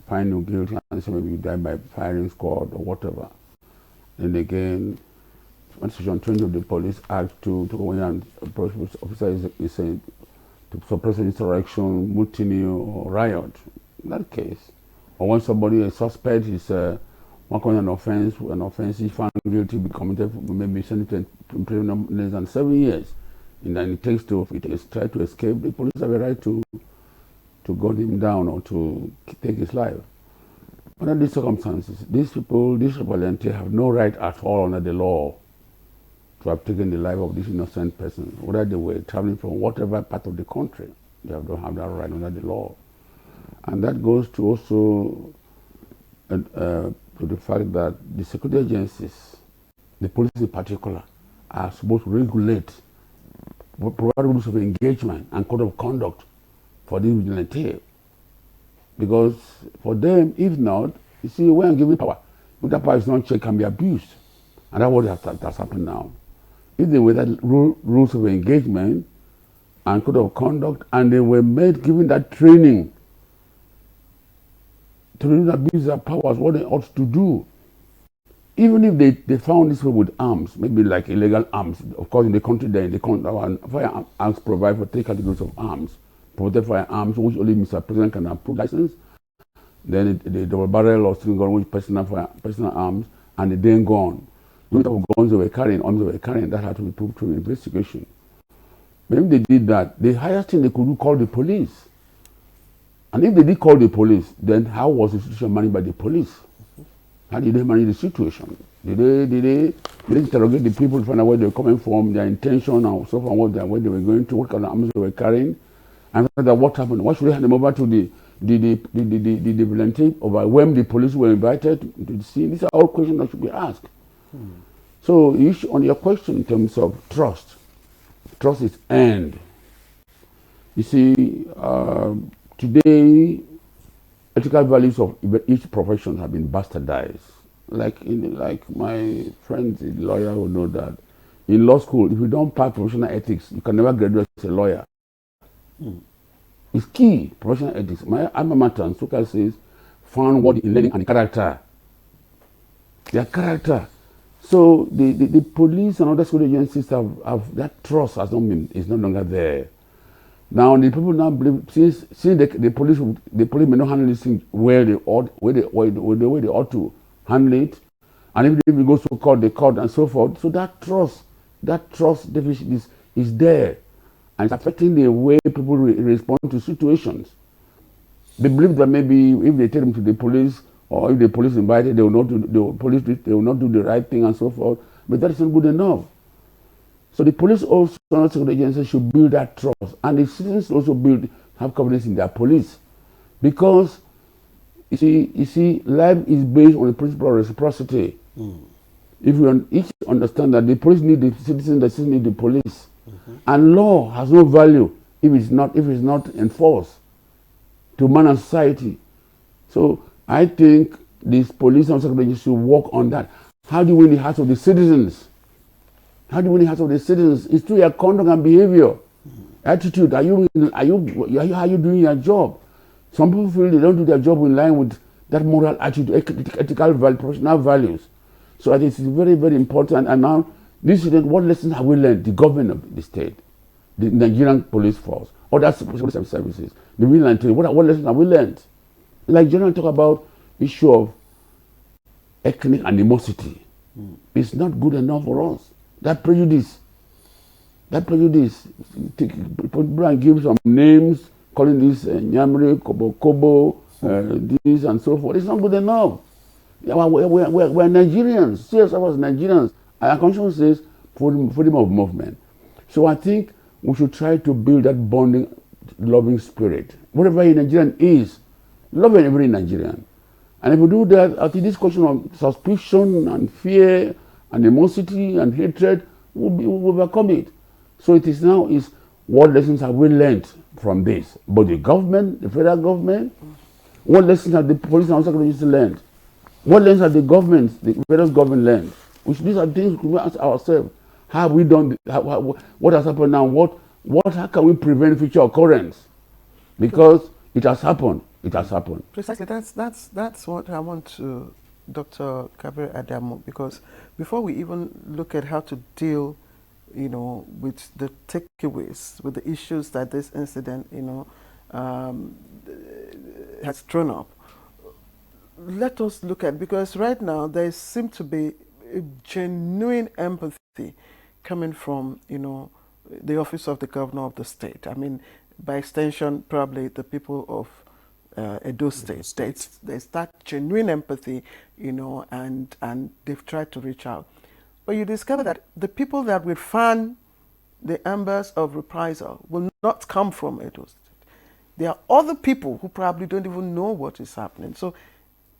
find you guilty and say maybe you die by firing squad or whatever. Then again, on Section 20 of the Police Act to go in and a police officer is saying to suppress insurrection, mutiny or riot. In that case, or when somebody, a suspect is one kind of an offense is found guilty, be committed, maybe sentenced to prison less than 7 years, and then it takes try to escape, the police have a right to gun him down or to take his life. Under these circumstances, these volunteers have no right at all under the law to have taken the life of this innocent person, whether they were traveling from whatever part of the country. They don't have that right under the law. And that goes to also to the fact that the security agencies, the police in particular, are supposed to regulate, provide rules of engagement and code of conduct for these vigilantes. Because for them, if not, you see, when given power, if that power is not checked, can be abused. And that's what has happened now. If they were that rules of engagement and code of conduct, and they were given that training to not abuse their powers, what they ought to do. Even if they found this people with arms, maybe like illegal arms, of course in the country there, firearms provide for 3 categories of arms. Protected firearms, which only Mr. President can approve license. Then the double barrel or string gun, which personal arms, and the then gun. The type of guns they were carrying, arms they were carrying, that had to be proved through investigation. But if they did that, the highest thing they could do, call the police. And if they did call the police, then how was the situation managed by the police? How did they manage the situation? Did they interrogate the people to find out where they were coming from, their intention, and so on, where they were going to, what kind of arms they were carrying? And what happened? Why should they hand them over to the volunteer, over when the police were invited to the scene? These are all questions that should be asked. So on your question in terms of trust is earned. You see, today, ethical values of each profession have been bastardized. Like my friend, the lawyer, will know that in law school, if you don't pass professional ethics, you can never graduate as a lawyer. It's key, professional ethics. My alma mater, Suka says, found what in learning and character. Their character. So the police and other security agencies have that trust is no longer there. Now the people now believe, since the police may not handle this thing where they ought, the way they ought to handle it, and if it goes to court, the court and so forth. So that trust deficit is there. And it's affecting the way people respond to situations. They believe that maybe if they take them to the police, or if the police invited, they will not do the right thing and so forth. But that is not good enough. So the police also, security agencies should build that trust, and the citizens also have confidence in their police, because you see, life is based on the principle of reciprocity. If we each understand that the police need the citizens need the police. And law has no value if it's not enforced to man and society. So I think these police and security should work on that. How do you win the hearts of the citizens? How do you win the hearts of the citizens? It's through your conduct and behavior, attitude. How are you doing your job? Some people feel they don't do their job in line with that moral attitude, ethical value, professional values. So I think it's very, very important. And now, what lessons have we learned? The government of the state, the Nigerian police force, other security services, the military. What lessons have we learned? Like General talk about issue of ethnic animosity. It's not good enough for us. That prejudice. People and give some names, calling this Nyamri, Kobo, this and so forth. It's not good enough. We're Nigerians. Serious of us Nigerians. Our constitution says freedom of movement. So I think we should try to build that bonding, loving spirit. Whatever a Nigerian is, love every Nigerian. And if we do that, I think this question of suspicion and fear and animosity and hatred will overcome it. So it is now is what lessons have we learned from this? But the government, the federal government, what lessons have the police and secretaries learned? What lessons have the governments, the federal government learned? These are things we ask ourselves. How have we done? What has happened now? How can we prevent future occurrence? Because it has happened. It has happened. Precisely. That's what I want to, Dr. Kabir Adamu, because before we even look at how to deal, with the takeaways, with the issues that this incident, has thrown up, let us look at, because right now there seems to be a genuine empathy coming from, the office of the governor of the state. I mean, by extension, probably the people of Edo State. There's that genuine empathy, and they've tried to reach out. But you discover that the people that will fan the embers of reprisal will not come from Edo State. There are other people who probably don't even know what is happening. So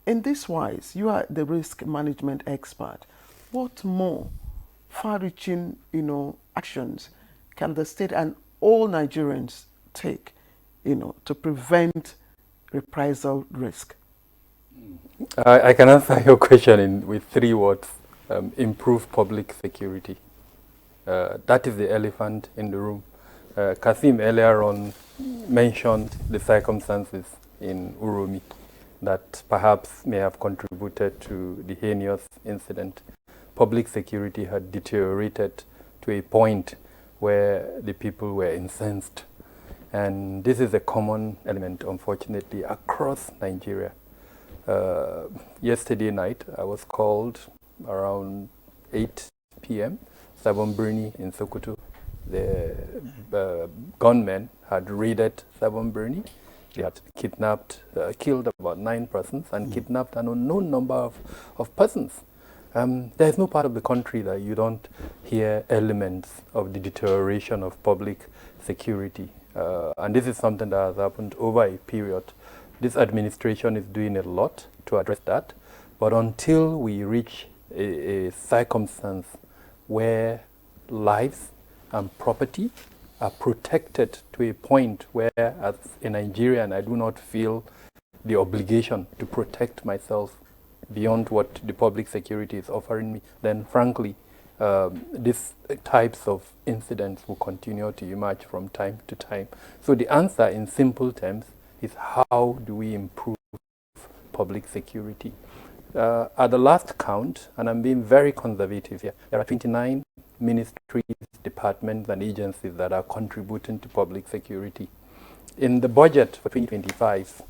in this wise, you are the risk management expert. What more far-reaching, actions can the state and all Nigerians take, to prevent reprisal risk? I can answer your question with 3 words. Improve public security. That is the elephant in the room. Kasim earlier on mentioned the circumstances in UROMI that perhaps may have contributed to the heinous incident. Public security had deteriorated to a point where the people were incensed. And this is a common element, unfortunately, across Nigeria. Yesterday night, I was called around 8 p.m. Sabon Birni in Sokoto. The gunmen had raided Sabon Birni. They had kidnapped, killed about 9 persons and kidnapped an unknown number of persons. There is no part of the country that you don't hear elements of the deterioration of public security. And this is something that has happened over a period. This administration is doing a lot to address that. But until we reach a circumstance where lives and property are protected to a point where, as a Nigerian, I do not feel the obligation to protect myself beyond what the public security is offering me, then frankly, these types of incidents will continue to emerge from time to time. So the answer in simple terms is, how do we improve public security? At the last count, and I'm being very conservative here, there are 29 ministries, departments and agencies that are contributing to public security. In the budget for 2025,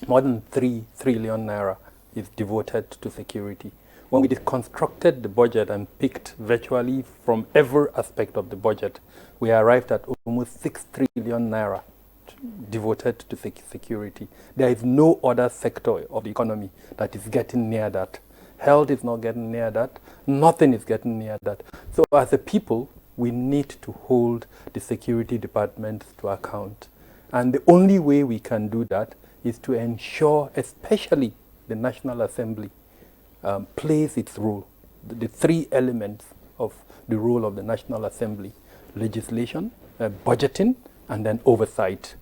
more than 3 trillion naira is devoted to security. When we deconstructed the budget and picked virtually from every aspect of the budget, we arrived at almost 6 trillion naira devoted to security. There is no other sector of the economy that is getting near that. Health is not getting near that. Nothing is getting near that. So as a people, we need to hold the security departments to account. And the only way we can do that is to ensure, especially the National Assembly, plays its role. The 3 elements of the role of the National Assembly: legislation, budgeting, and then oversight.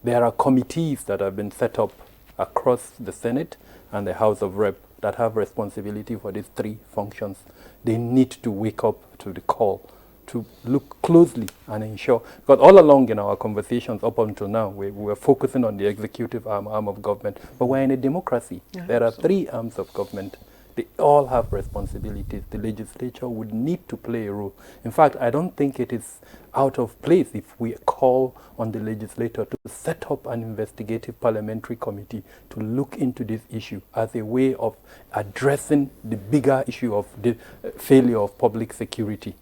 There are committees that have been set up across the Senate and the House of Rep that have responsibility for these 3 functions. They need to wake up to the call, to look closely and ensure, because all along in our conversations up until now, we were focusing on the executive arm of government, but we're in a democracy. Yeah, there are 3 arms of government. They all have responsibilities. The legislature would need to play a role. In fact, I don't think it is out of place if we call on the legislature to set up an investigative parliamentary committee to look into this issue as a way of addressing the bigger issue of the failure of public security.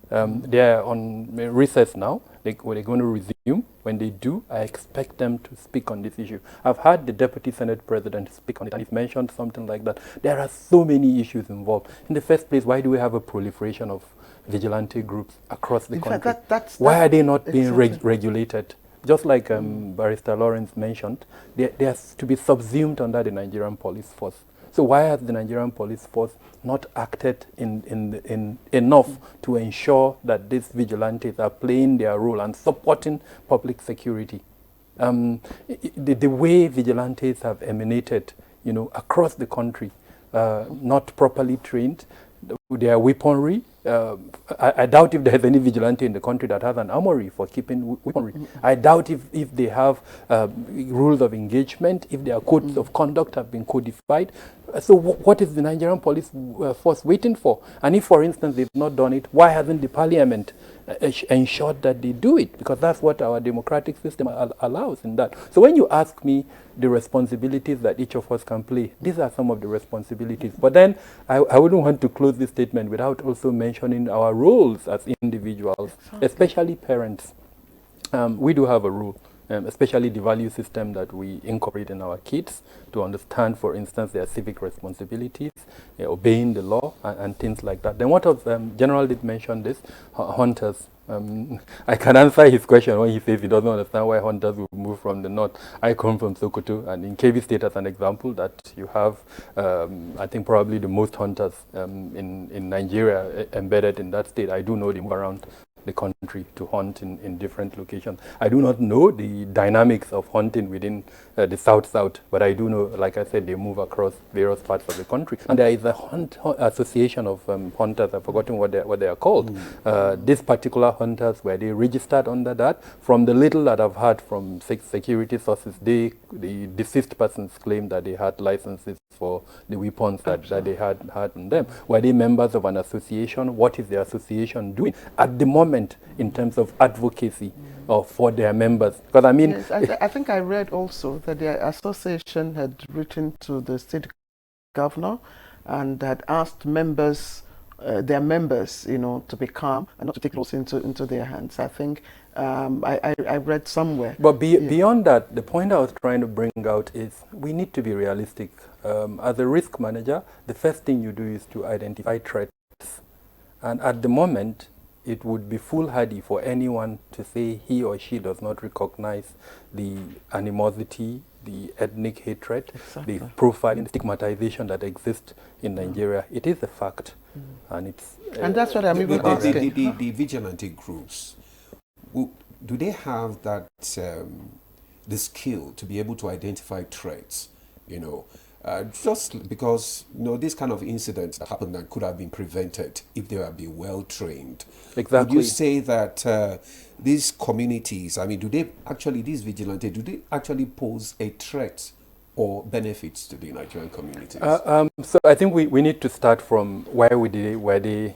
They are on recess now. They're going to resume. When they do, I expect them to speak on this issue. I've heard the Deputy Senate President speak on it, and he's mentioned something like that. There are so many issues involved. In the first place, why do we have a proliferation of vigilante groups across the country? Why are they not being regulated? just like Barrister Lawrence mentioned, they has to be subsumed under the Nigerian police force. So why has the Nigerian police force not acted in enough to ensure that these vigilantes are playing their role and supporting public security? The way vigilantes have emanated, across the country, not properly trained, their weaponry. I doubt if there's any vigilante in the country that has an armory for keeping weaponry. I doubt if they have rules of engagement, if their codes of conduct have been codified. So what is the Nigerian police force waiting for? And if, for instance, they've not done it, why hasn't the parliament ensured that they do it? Because that's what our democratic system allows in that. So when you ask me the responsibilities that each of us can play, these are some of the responsibilities. But then I wouldn't want to close this statement without also mentioning our roles as individuals, especially parents. We do have a role. Especially the value system that we incorporate in our kids to understand, for instance, their civic responsibilities, obeying the law, and things like that. Then what of, General did mention this, hunters. I can answer his question when he says he doesn't understand why hunters will move from the north. I come from Sokoto, and in Kebbi State, as an example, that you have, I think, probably the most hunters in Nigeria embedded in that state. I do know they move around the country to hunt in different locations. I do not know the dynamics of hunting within the South, but I do know, like I said, they move across various parts of the country. And there is a association of hunters. I've forgotten what they are called. These particular hunters, were they registered under that? From the little that I've heard from security sources, the deceased persons claim that they had licenses for the weapons that they had on them. Were they members of an association? What is the association doing at the moment in terms of advocacy for their members? Because I mean, yes, I think I read also that the association had written to the state governor and had asked members, their members, to be calm and not to take laws into their hands. I think I read somewhere. But beyond that, the point I was trying to bring out is we need to be realistic. As a risk manager, the first thing you do is to identify threats. And at the moment, it would be foolhardy for anyone to say he or she does not recognize the animosity, the ethnic hatred, the profiling, the stigmatization that exists in Nigeria. It is a fact. And that's what I'm even asking. The vigilante groups, do they have that the skill to be able to identify threats? Just because these kind of incidents that happen that could have been prevented if they had been well trained. Exactly. Would you say that these communities, these vigilantes, do they actually pose a threat or benefits to the Nigerian communities? So I think we need to start from where they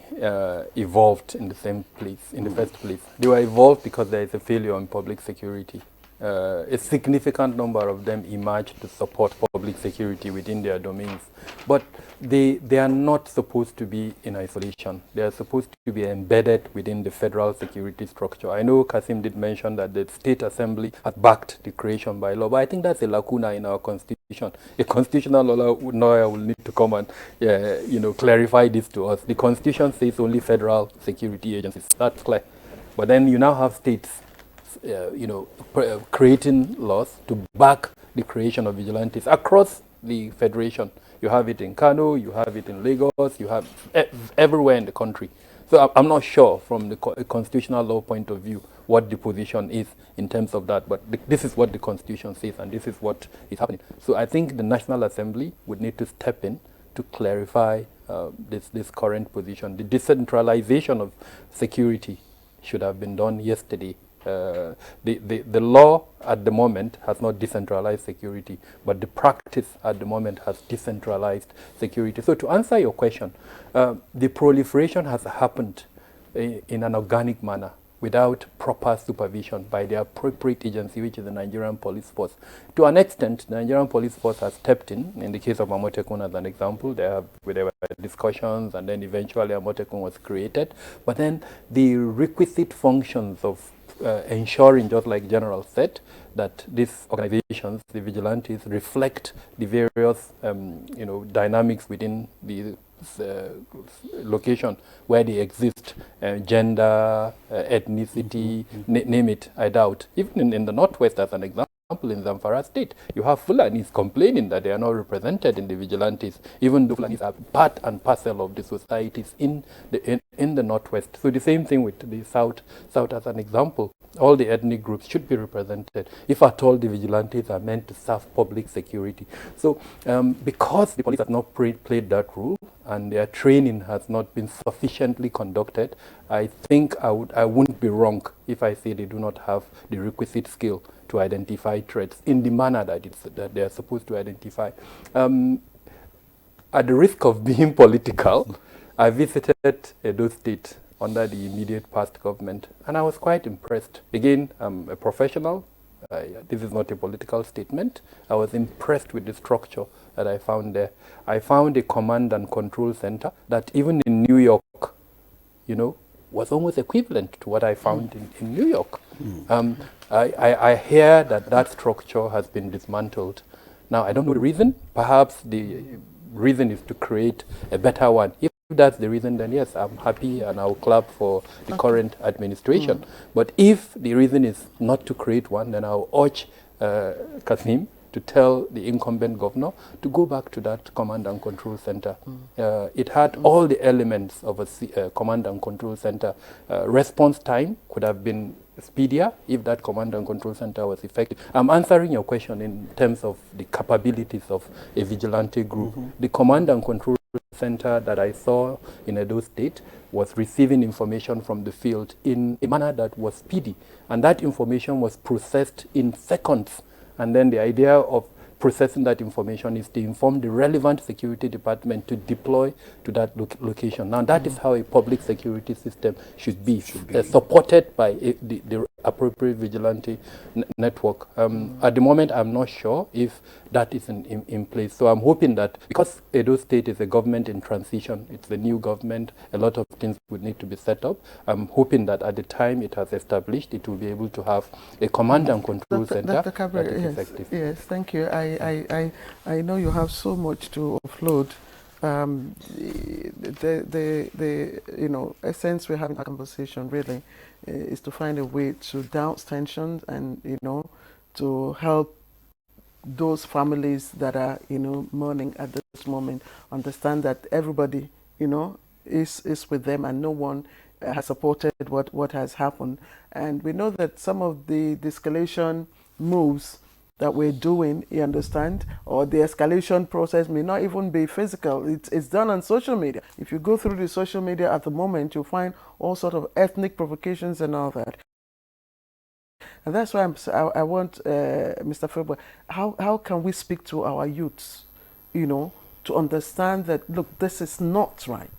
evolved in the same place, in the first place. They were evolved because there is a failure in public security. A significant number of them emerged to support public security within their domains. But they are not supposed to be in isolation. They are supposed to be embedded within the federal security structure. I know Kasim did mention that the State Assembly had backed the creation by law, but I think that's a lacuna in our constitution. A constitutional lawyer will need to come and clarify this to us. The constitution says only federal security agencies. That's clear. But then you now have states creating laws to back the creation of vigilantes across the federation. You have it in Kano, you have it in Lagos, you have everywhere in the country. So I'm not sure from the constitutional law point of view what the position is in terms of that, but this is what the Constitution says and this is what is happening. So I think the National Assembly would need to step in to clarify this current position. The decentralization of security should have been done yesterday. The law at the moment has not decentralized security, but the practice at the moment has decentralized security. So to answer your question, the proliferation has happened in an organic manner without proper supervision by the appropriate agency, which is the Nigerian Police Force. To an extent, the Nigerian Police Force has stepped in the case of Amotekun as an example. There were discussions and then eventually Amotekun was created. But then the requisite functions of ensuring, just like General said, that these organizations, the vigilantes, reflect the various dynamics within the location where they exist, gender, ethnicity, name it, I doubt. Even in the Northwest, as an example, in Zamfara State, you have Fulanis complaining that they are not represented in the vigilantes, even though Fulanis are part and parcel of the societies in the Northwest. So the same thing with the South as an example. All the ethnic groups should be represented, if at all the vigilantes are meant to serve public security. So because the police have not played that role and their training has not been sufficiently conducted, I think I wouldn't be wrong if I say they do not have the requisite skill to identify threats in the manner that they are supposed to identify. At the risk of being political, I visited Edo State under the immediate past government, and I was quite impressed. Again, I'm a professional. This is not a political statement. I was impressed with the structure that I found there. I found a command and control center that even in New York, was almost equivalent to what I found in New York. I hear that structure has been dismantled. Now, I don't know the reason. Perhaps the reason is to create a better one. If that's the reason, then yes, I'm happy and I'll clap for the current administration. But if the reason is not to create one, then I'll urge Kasim to tell the incumbent governor to go back to that command and control center. It had all the elements of a command and control center. Response time could have been speedier if that command and control center was effective. I'm answering your question in terms of the capabilities of a vigilante group. The command and control center that I saw in Edo State was receiving information from the field in a manner that was speedy, and that information was processed in seconds. And then the idea of processing that information is to inform the relevant security department to deploy to that location. Now, that is how a public security system should be. Supported by the appropriate vigilante network. At the moment, I'm not sure if that is in place. So I'm hoping that, because Edo State is a government in transition, it's a new government, a lot of things would need to be set up. I'm hoping that at the time it has established, it will be able to have a command and control center that is effective. Yes, thank you. I know you have so much to offload. The essence we're having a conversation really is to find a way to douse tensions and to help those families that are mourning at this moment understand that everybody is with them and no one has supported what has happened. And we know that some of the de-escalation moves that we're doing, you understand, or the escalation process may not even be physical. It's done on social media. If you go through the social media at the moment, you'll find all sorts of ethnic provocations and all that. And that's why I want, Mr. February, how can we speak to our youths, to understand that, look, this is not right?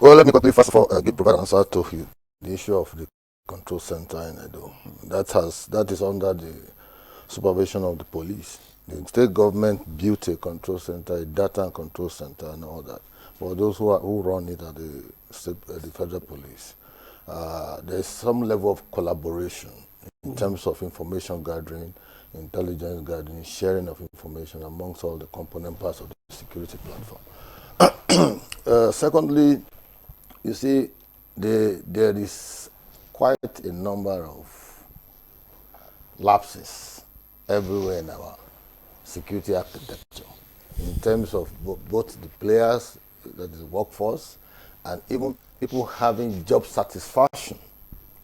Well, let me quickly, first of all, provide an answer to you. The issue of the control center in Edo. That is under the supervision of the police. The state government built a control center, a data and control center and all that. For those who run it are the federal police. There's some level of collaboration in terms of information gathering, intelligence gathering, sharing of information amongst all the component parts of the security platform. Secondly, you see, there is quite a number of lapses everywhere in our security architecture in terms of both the players, that is the workforce, and even people having job satisfaction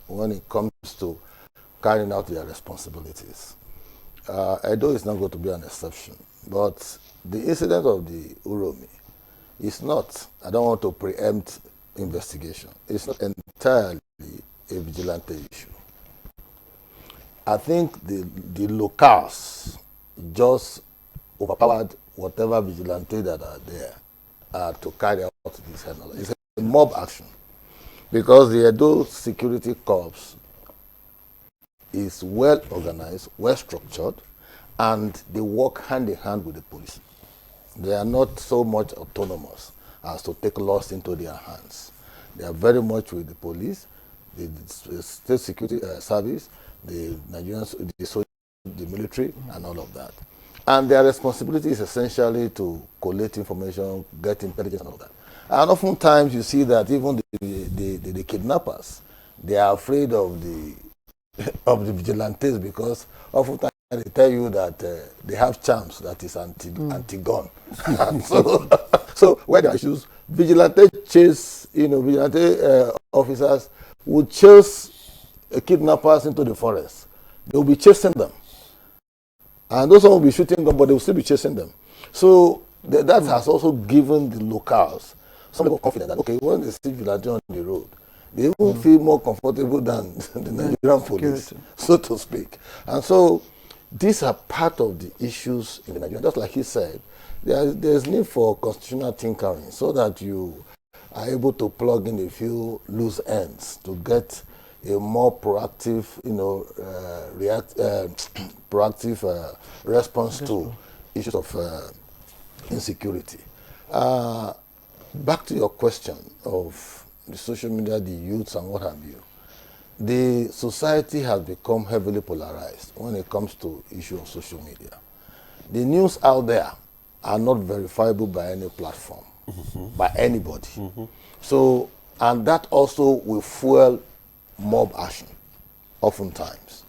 when it comes to carrying out their responsibilities. Edo is not going to be an exception, but the incident of the UROMI is not, I don't want to preempt investigation, it's not entirely a vigilante issue. I think the locals just overpowered whatever vigilante that are there to carry out this handle. It's a mob action because the Edo Security Corps is well organized, well structured, and they work hand in hand with the police. They are not so much autonomous as to take laws into their hands. They are very much with the police, the state security service, the Nigerian, the military, and all of that. And their responsibility is essentially to collect information, get intelligence and all that. And oftentimes you see that even the kidnappers, they are afraid of the vigilantes, because oftentimes they tell you that they have charms that is anti-gun. so where there are issues, vigilante officers would chase kidnappers into the forest. They will be chasing them. And those will be shooting them, but they will still be chasing them. So that has also given the locals some level of confidence that, okay, when they see vigilante on the road, they even feel more comfortable than the Nigerian police, so to speak. And so these are part of the issues in the Nigerian. Just like he said, there's need for constitutional tinkering so that you are able to plug in a few loose ends to get a more proactive, proactive response to issues of insecurity. Back to your question of the social media, the youths and what have you. The society has become heavily polarized when it comes to issue of social media. The news out there are not verifiable by any platform, by anybody. So, and that also will fuel mob action, oftentimes.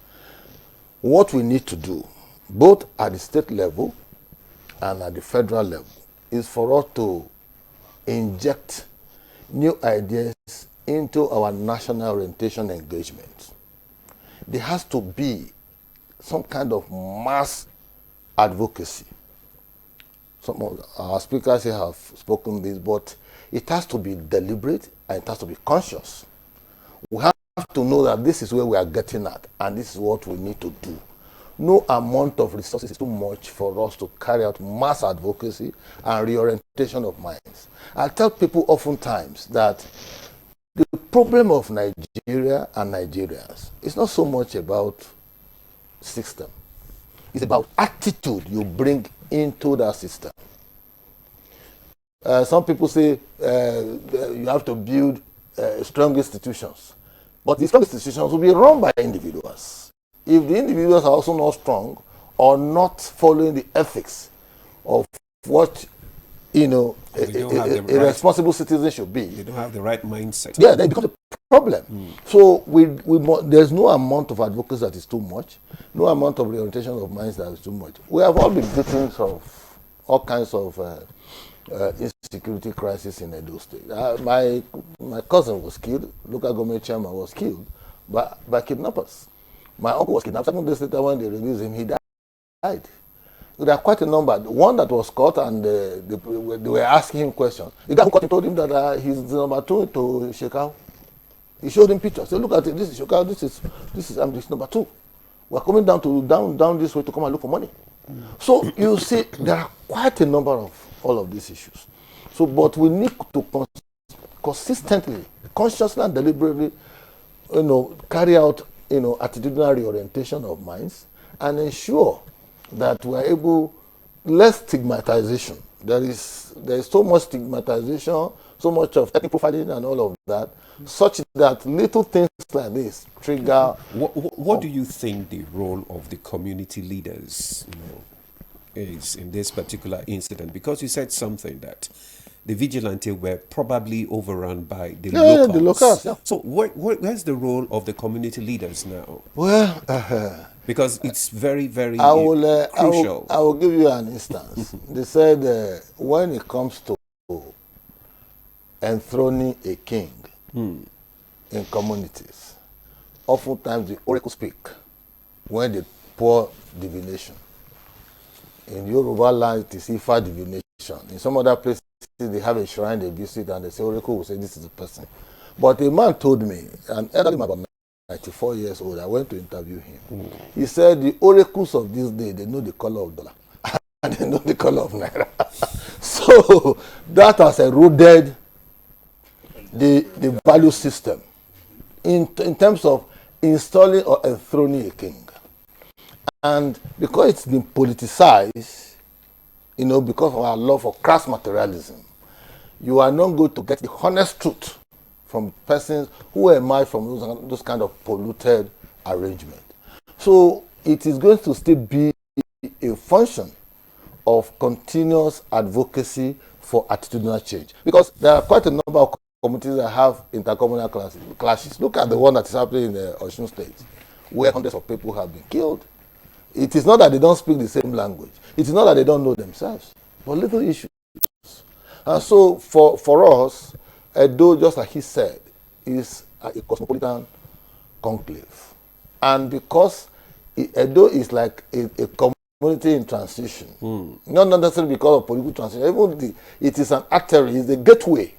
What we need to do, both at the state level and at the federal level, is for us to inject new ideas into our national orientation engagement. There has to be some kind of mass advocacy. Some of our speakers here have spoken this, but it has to be deliberate and it has to be conscious. We have to know that this is where we are getting at and this is what we need to do. No amount of resources is too much for us to carry out mass advocacy and reorientation of minds. I tell people oftentimes that the problem of Nigeria and Nigerians is not so much about system. It's about attitude you bring into that system. Some people say you have to build strong institutions. But the strong institutions will be run by individuals. If the individuals are also not strong or not following the ethics of what a responsible citizen should be, they don't have the right mindset. Yeah, they become a problem. So there's no amount of advocacy that is too much, no amount of reorientation of minds that is too much. We have all been victims of all kinds of insecurity crisis in Edo State. My cousin was killed, local government chairman was killed by kidnappers. My uncle was kidnapped. 7 days later, when they released him, he died. There are quite a number. One that was caught, and they were asking him questions. The guy who caught him told him that he's the number 2 to Shekau. He showed him pictures. He said, "Look at it. This is Shekau. This is number 2. We're coming down this way to come and look for money." So you see, there are quite a number of all of these issues. So, but we need to consistently, consciously, and deliberately, carry out, attitudinal reorientation of minds and ensure that we are able, less stigmatization. There is so much stigmatization, so much of ethnic profiling and all of that, such that little things like this trigger. What do you think the role of the community leaders, is in this particular incident? Because you said something that the vigilante were probably overrun by the locals. Yeah, the locals. Yeah. So where's the role of the community leaders now? Well, because it's very, very crucial. I will give you an instance. They said when it comes to enthroning a king in communities, oftentimes the oracle speak when they pour divination. In Yoruba land, it is Ifa divination. In some other places, they have a shrine, they visit, and they say, oracle will say, this is the person. But a man told me, an elderly man about 94 years old, I went to interview him. He said, the oracles of this day, they know the color of dollar, and they know the color of naira. So that has eroded the value system in terms of installing or enthroning a king. And because it's been politicized, because of our love for crass materialism, you are not going to get the honest truth from persons who emerge from those kind of polluted arrangement. So it is going to still be a function of continuous advocacy for attitudinal change. Because there are quite a number of communities that have intercommunal clashes. Look at the one that is happening in the Osun State, where hundreds of people have been killed. It is not that they don't speak the same language. It is not that they don't know themselves, but little issues. And so for us, Edo, just like he said, is a cosmopolitan conclave. And because Edo is like a community in transition, not necessarily because of political transition, even it is an artery, it's a gateway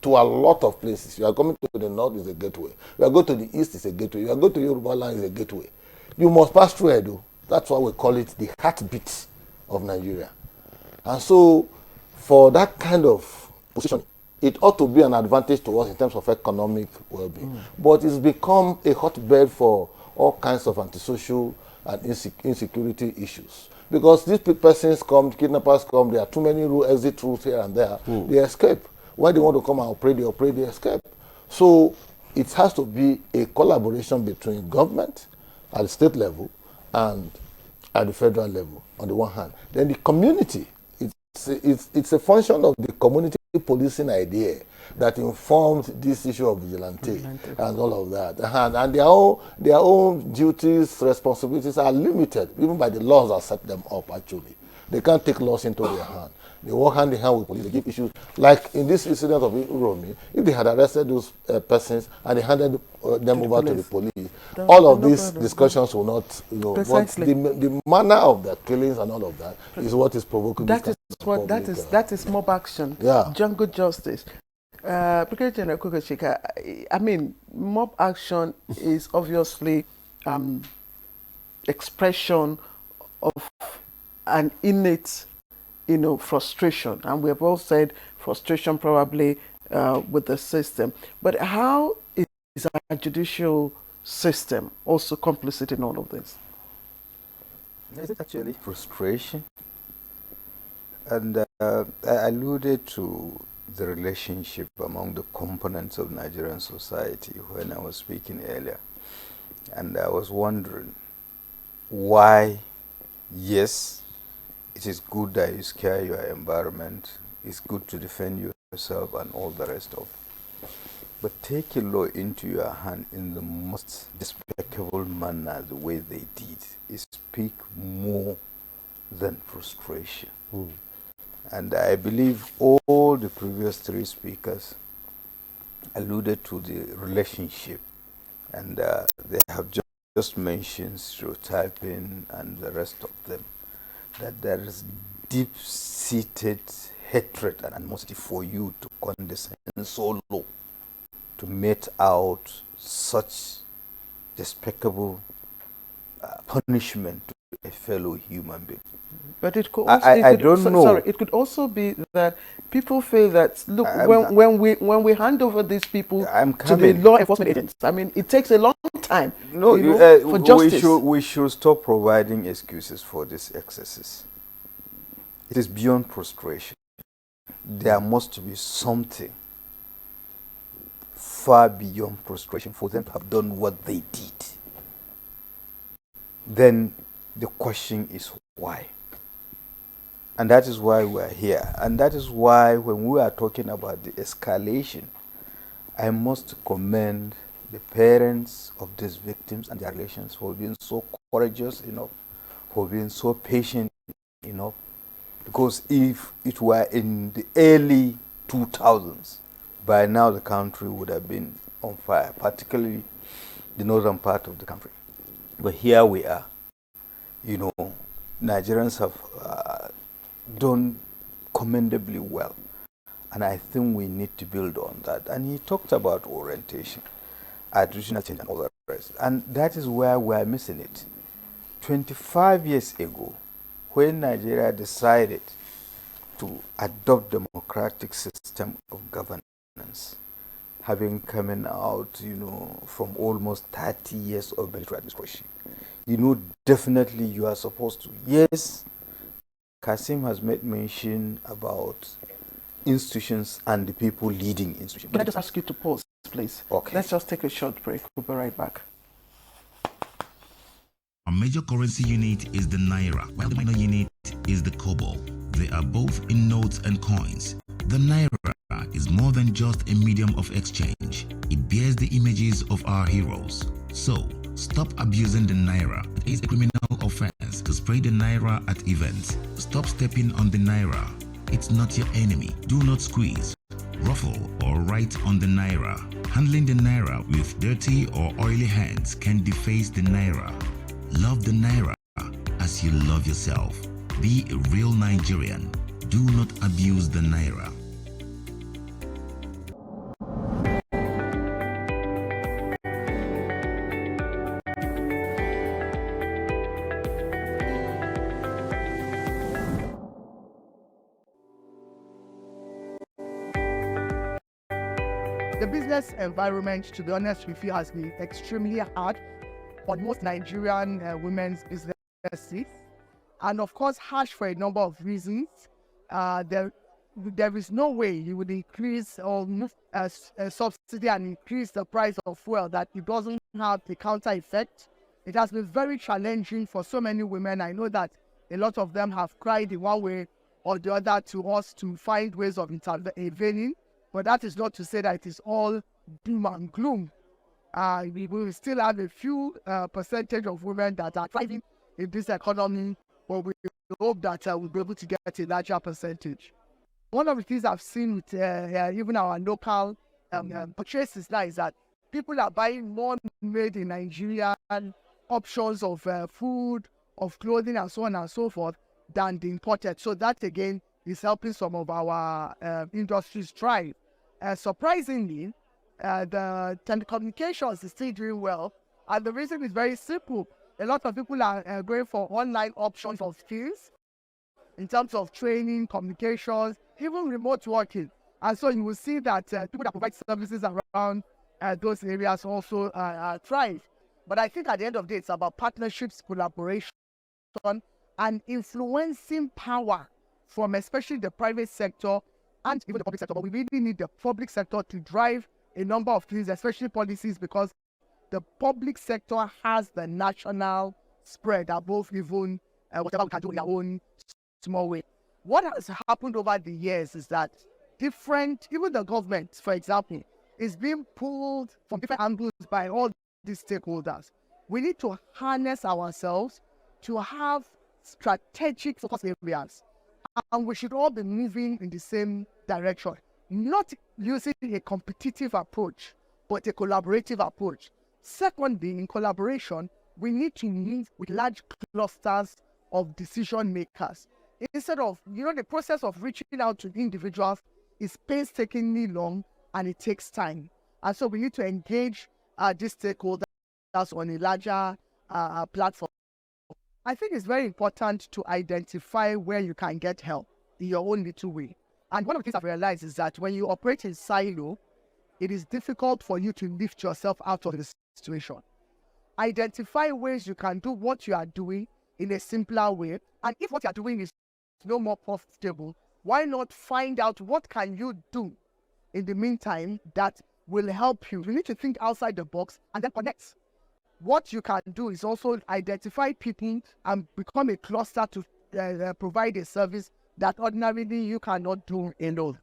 to a lot of places. You are coming to the north, is a gateway. You are going to the east, is a gateway. You are going to Yoruba land, is a gateway. You must pass through Edo. That's why we call it the heartbeat of Nigeria. And so, for that kind of position, it ought to be an advantage to us in terms of economic well-being. But it's become a hotbed for all kinds of antisocial and insecurity issues. Because these persons come, kidnappers come, there are too many exit routes here and there, they escape. When they want to come and operate, they escape. So it has to be a collaboration between government at the state level and at the federal level, on the one hand. Then the community, it's a function of the community policing idea that informed this issue of vigilante and all of that. And their own duties, responsibilities are limited, even by the laws that set them up, actually. They can't take laws into their hand. They work hand in hand with police. They give issues. Like in this incident of UROMI, if they had arrested those persons and they handed them over to the police, all of these discussions will not, Precisely. But the manner of the killings and all of that is what is provoking that is mob action, jungle justice. Brigadier General Kukochika, I mean, mob action is obviously expression of an innate frustration, and we have all said frustration probably with the system. But how is our judicial system also complicit in all of this? Is it actually frustration? And I alluded to the relationship among the components of Nigerian society when I was speaking earlier. And I was wondering why, yes, it is good that you scare your environment, it's good to defend yourself and all the rest of it. But take a law into your hand in the most despicable manner, the way they did, it speaks more than frustration. And I believe all the previous three speakers alluded to the relationship, and they have just mentioned stereotyping and the rest of them, that there is deep-seated hatred and animosity for you to condescend so low, to mete out such despicable punishment to a fellow human being. But it could also, I don't know. Sorry, it could also be that people feel that, look, when we hand over these people to the law enforcement agents, I mean, it takes a long time for justice. We should stop providing excuses for these excesses. It is beyond frustration. There must be something far beyond frustration for them to have done what they did. Then the question is why? And that is why we are here. And that is why when we are talking about the escalation, I must commend the parents of these victims and their relations for being so courageous enough, for being so patient enough. Because if it were in the early 2000s, by now the country would have been on fire, particularly the northern part of the country. But here we are. Nigerians have done commendably well. And I think we need to build on that. And he talked about orientation, attitudinal change and all the rest. And that is where we are missing it. 25 years ago, when Nigeria decided to adopt democratic system of governance, having coming out, from almost 30 years of military administration, definitely you are supposed to. Yes, Kasim has made mention about institutions and the people leading institutions. Can I just ask you to pause, please? Okay. Let's just take a short break. We'll be right back. Our major currency unit is the Naira, while the minor unit is the Kobo. They are both in notes and coins. The naira is more than just a medium of exchange. It bears the images of our heroes. So, stop abusing the naira. It is a criminal offense to spray the naira at events. Stop stepping on the naira. It's not your enemy. Do not squeeze, ruffle, or write on the naira. Handling the naira with dirty or oily hands can deface the naira. Love the naira as you love yourself. Be a real Nigerian. Do not abuse the naira. The business environment, to be honest with you, has been extremely hard for most Nigerian women's businesses, and of course harsh for a number of reasons. There is no way you would increase or subsidy and increase the price of fuel that it doesn't have the counter effect. It has been very challenging for so many women. I know that a lot of them have cried in one way or the other to us to find ways of intervening. But that is not to say that it is all doom and gloom. We will still have a few percentage of women that are thriving in this economy, but we hope that we'll be able to get a larger percentage. One of the things I've seen with even our local purchases now is that people are buying more made in Nigeria options of food, of clothing, and so on and so forth than the imported. So that again is helping some of our industries thrive. Surprisingly, the telecommunications is still doing well, and the reason is very simple. A lot of people are going for online options of skills in terms of training, communications, even remote working. And so you will see that people that provide services around those areas also thrive. But I think at the end of the day, it's about partnerships, collaboration, and influencing power from especially the private sector and even the public sector. But we really need the public sector to drive a number of things, especially policies, because the public sector has the national spread above even whatever we can do in our own small way. What has happened over the years is that even the government, for example, is being pulled from different angles by all these stakeholders. We need to harness ourselves to have strategic focus areas, and we should all be moving in the same direction, not using a competitive approach, but a collaborative approach. Secondly, in collaboration, we need to move with large clusters of decision makers. Instead of, the process of reaching out to individuals is painstakingly long and it takes time. And so we need to engage these stakeholders on a larger platform. I think it's very important to identify where you can get help in your own little way. And one of the things I've realized is that when you operate in silo, it is difficult for you to lift yourself out of the situation. Identify ways you can do what you are doing in a simpler way. And if what you are doing is no more profitable, why not find out what can you do in the meantime that will help you? You need to think outside the box and then connect. What you can do is also identify people and become a cluster to provide a service that ordinarily you cannot do alone.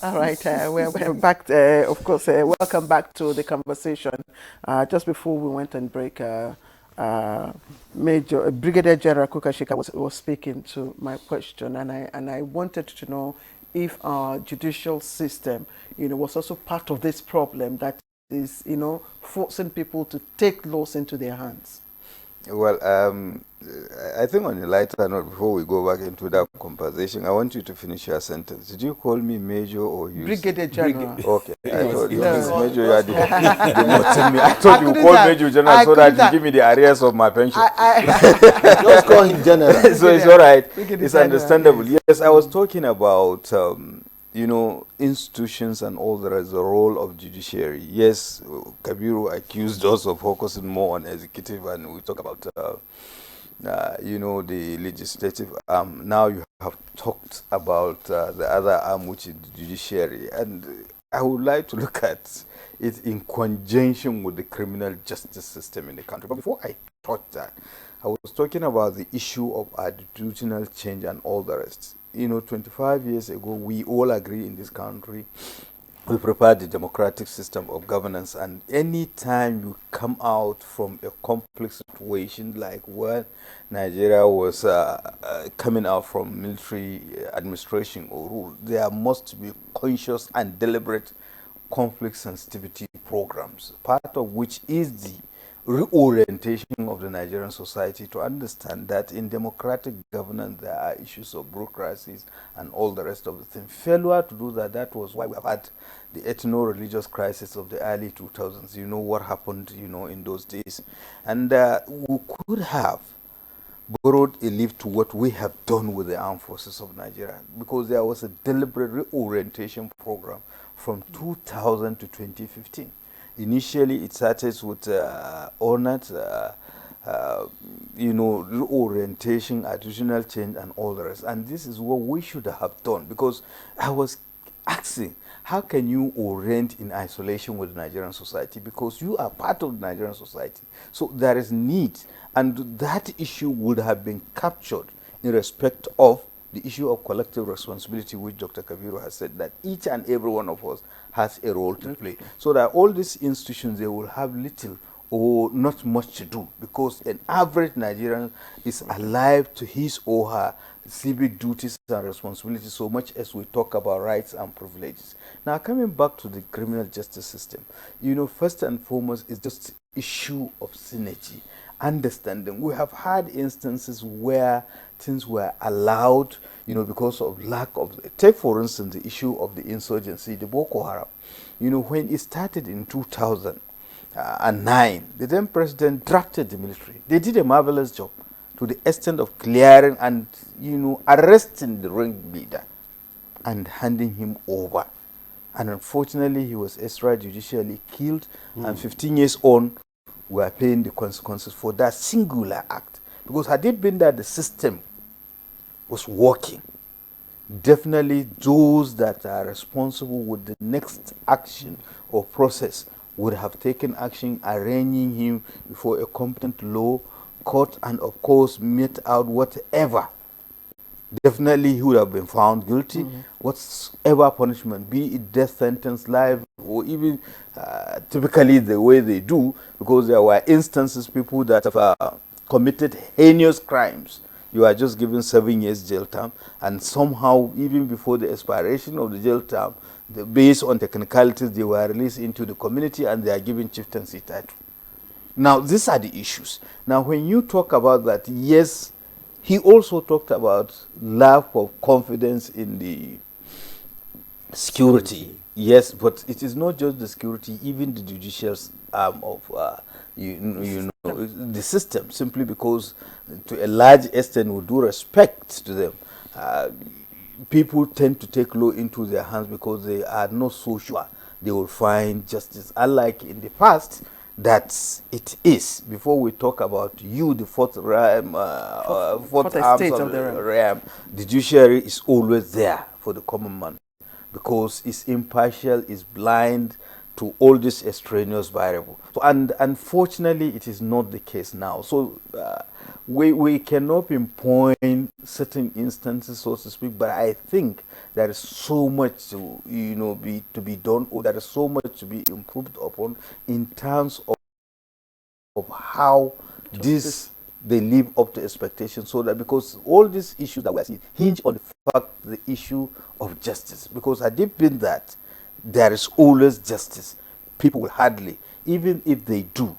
All right, we're back. Of course, welcome back to the conversation. Just before we went on break, Brigadier General Kukashika was speaking to my question, and I wanted to know if our judicial system, was also part of this problem that is, forcing people to take laws into their hands. Well, I think on a lighter note, before we go back into that conversation, I want you to finish your sentence. Did you call me Major or you? Brigadier General. Okay. I thought you Major, you are demoting me. I thought you called Major General so that you give me the arrears of my pension. Just call him General. So it's all right. It's understandable. Yes, I was talking about you know, institutions and all the rest, the role of judiciary. Yes, Kabiru accused us of focusing more on executive, and we talk about, you know, the legislative arm. Now you have talked about the other arm, which is the judiciary. And I would like to look at it in conjunction with the criminal justice system in the country. But before I touch that, I was talking about the issue of attitudinal change and all the rest. You know, 25 years ago, we all agree in this country, we prepared the democratic system of governance, and any time you come out from a complex situation like when Nigeria was coming out from military administration or rule, there must be conscious and deliberate conflict sensitivity programs, part of which is the reorientation of the Nigerian society to understand that in democratic governance there are issues of bureaucracies and all the rest of the thing. Failure to do that, that was why we have had the ethno-religious crisis of the early 2000s. You know what happened, you know, in those days. And we could have borrowed a leaf to what we have done with the armed forces of Nigeria, because there was a deliberate reorientation program from 2000 to 2015. Initially, it started with ONAT, you know, reorientation, attitudinal change, and all the rest. And this is what we should have done, because I was asking, how can you orient in isolation with the Nigerian society? Because you are part of the Nigerian society. So there is need, and that issue would have been captured in respect of the issue of collective responsibility, which Dr. Kabiru has said that each and every one of us has a role to play. So that all these institutions, they will have little or not much to do, because an average Nigerian is alive to his or her civic duties and responsibilities, so much as we talk about rights and privileges. Now, coming back to the criminal justice system, you know, first and foremost is just issue of synergy, understanding. We have had instances where things were allowed, you know, because of lack of, take for instance the issue of the insurgency, the Boko Haram. You know, when it started in 2009, the then president drafted the military. They did a marvelous job to the extent of clearing and, you know, arresting the ringleader and handing him over. And unfortunately, he was extrajudicially killed, and 15 years on, we are paying the consequences for that singular act. Because had it been that the system was working, definitely those that are responsible with the next action or process would have taken action, arraigning him before a competent law court, and of course mete out whatever. Definitely he would have been found guilty, whatever punishment, be it death sentence, life, or even typically the way they do, because there were instances, people that have committed heinous crimes. You are just given 7 years jail term, and somehow, even before the expiration of the jail term, based on technicalities, they were released into the community and they are given chieftaincy title. Now, these are the issues. Now, when you talk about that, yes, he also talked about lack of confidence in the security. Yes, but it is not just the security, even the judicial arm of you know, the system, simply because to a large extent, with due respect to them, people tend to take law into their hands because they are not so sure they will find justice. Unlike in the past, that it is. Before we talk about you, the fourth arm of the realm, the judiciary is always there for the common man, because it's impartial, it's blind to all these extraneous variables. So, and unfortunately, it is not the case now. So we cannot pinpoint certain instances, so to speak, but I think there is so much to, you know, be done, or there is so much to be improved upon in terms of how they live up to expectations, so that, because all these issues that we are seeing hinge on the fact, the issue of justice, because had it been that there is always justice, people will hardly, even if they do,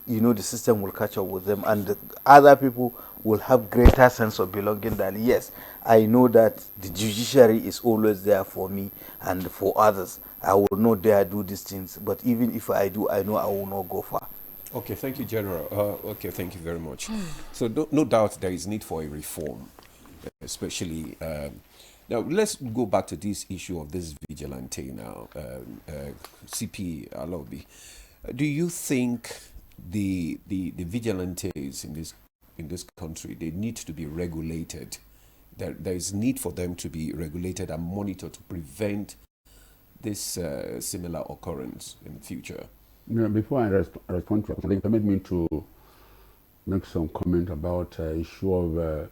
you know, the system will catch up with them, and the other people will have greater sense of belonging that, yes, I know that the judiciary is always there for me and for others. I will not dare do these things, but even if I do, I know I will not go far. Okay, thank you, General. Okay, thank you very much. So no doubt there is need for a reform, especially Now, let's go back to this issue of this vigilante now, CP Alobi. Do you think the vigilantes in this country, they need to be regulated? There is need for them to be regulated and monitored to prevent this similar occurrence in the future? Before I respond to that, permit me to make some comment about issue of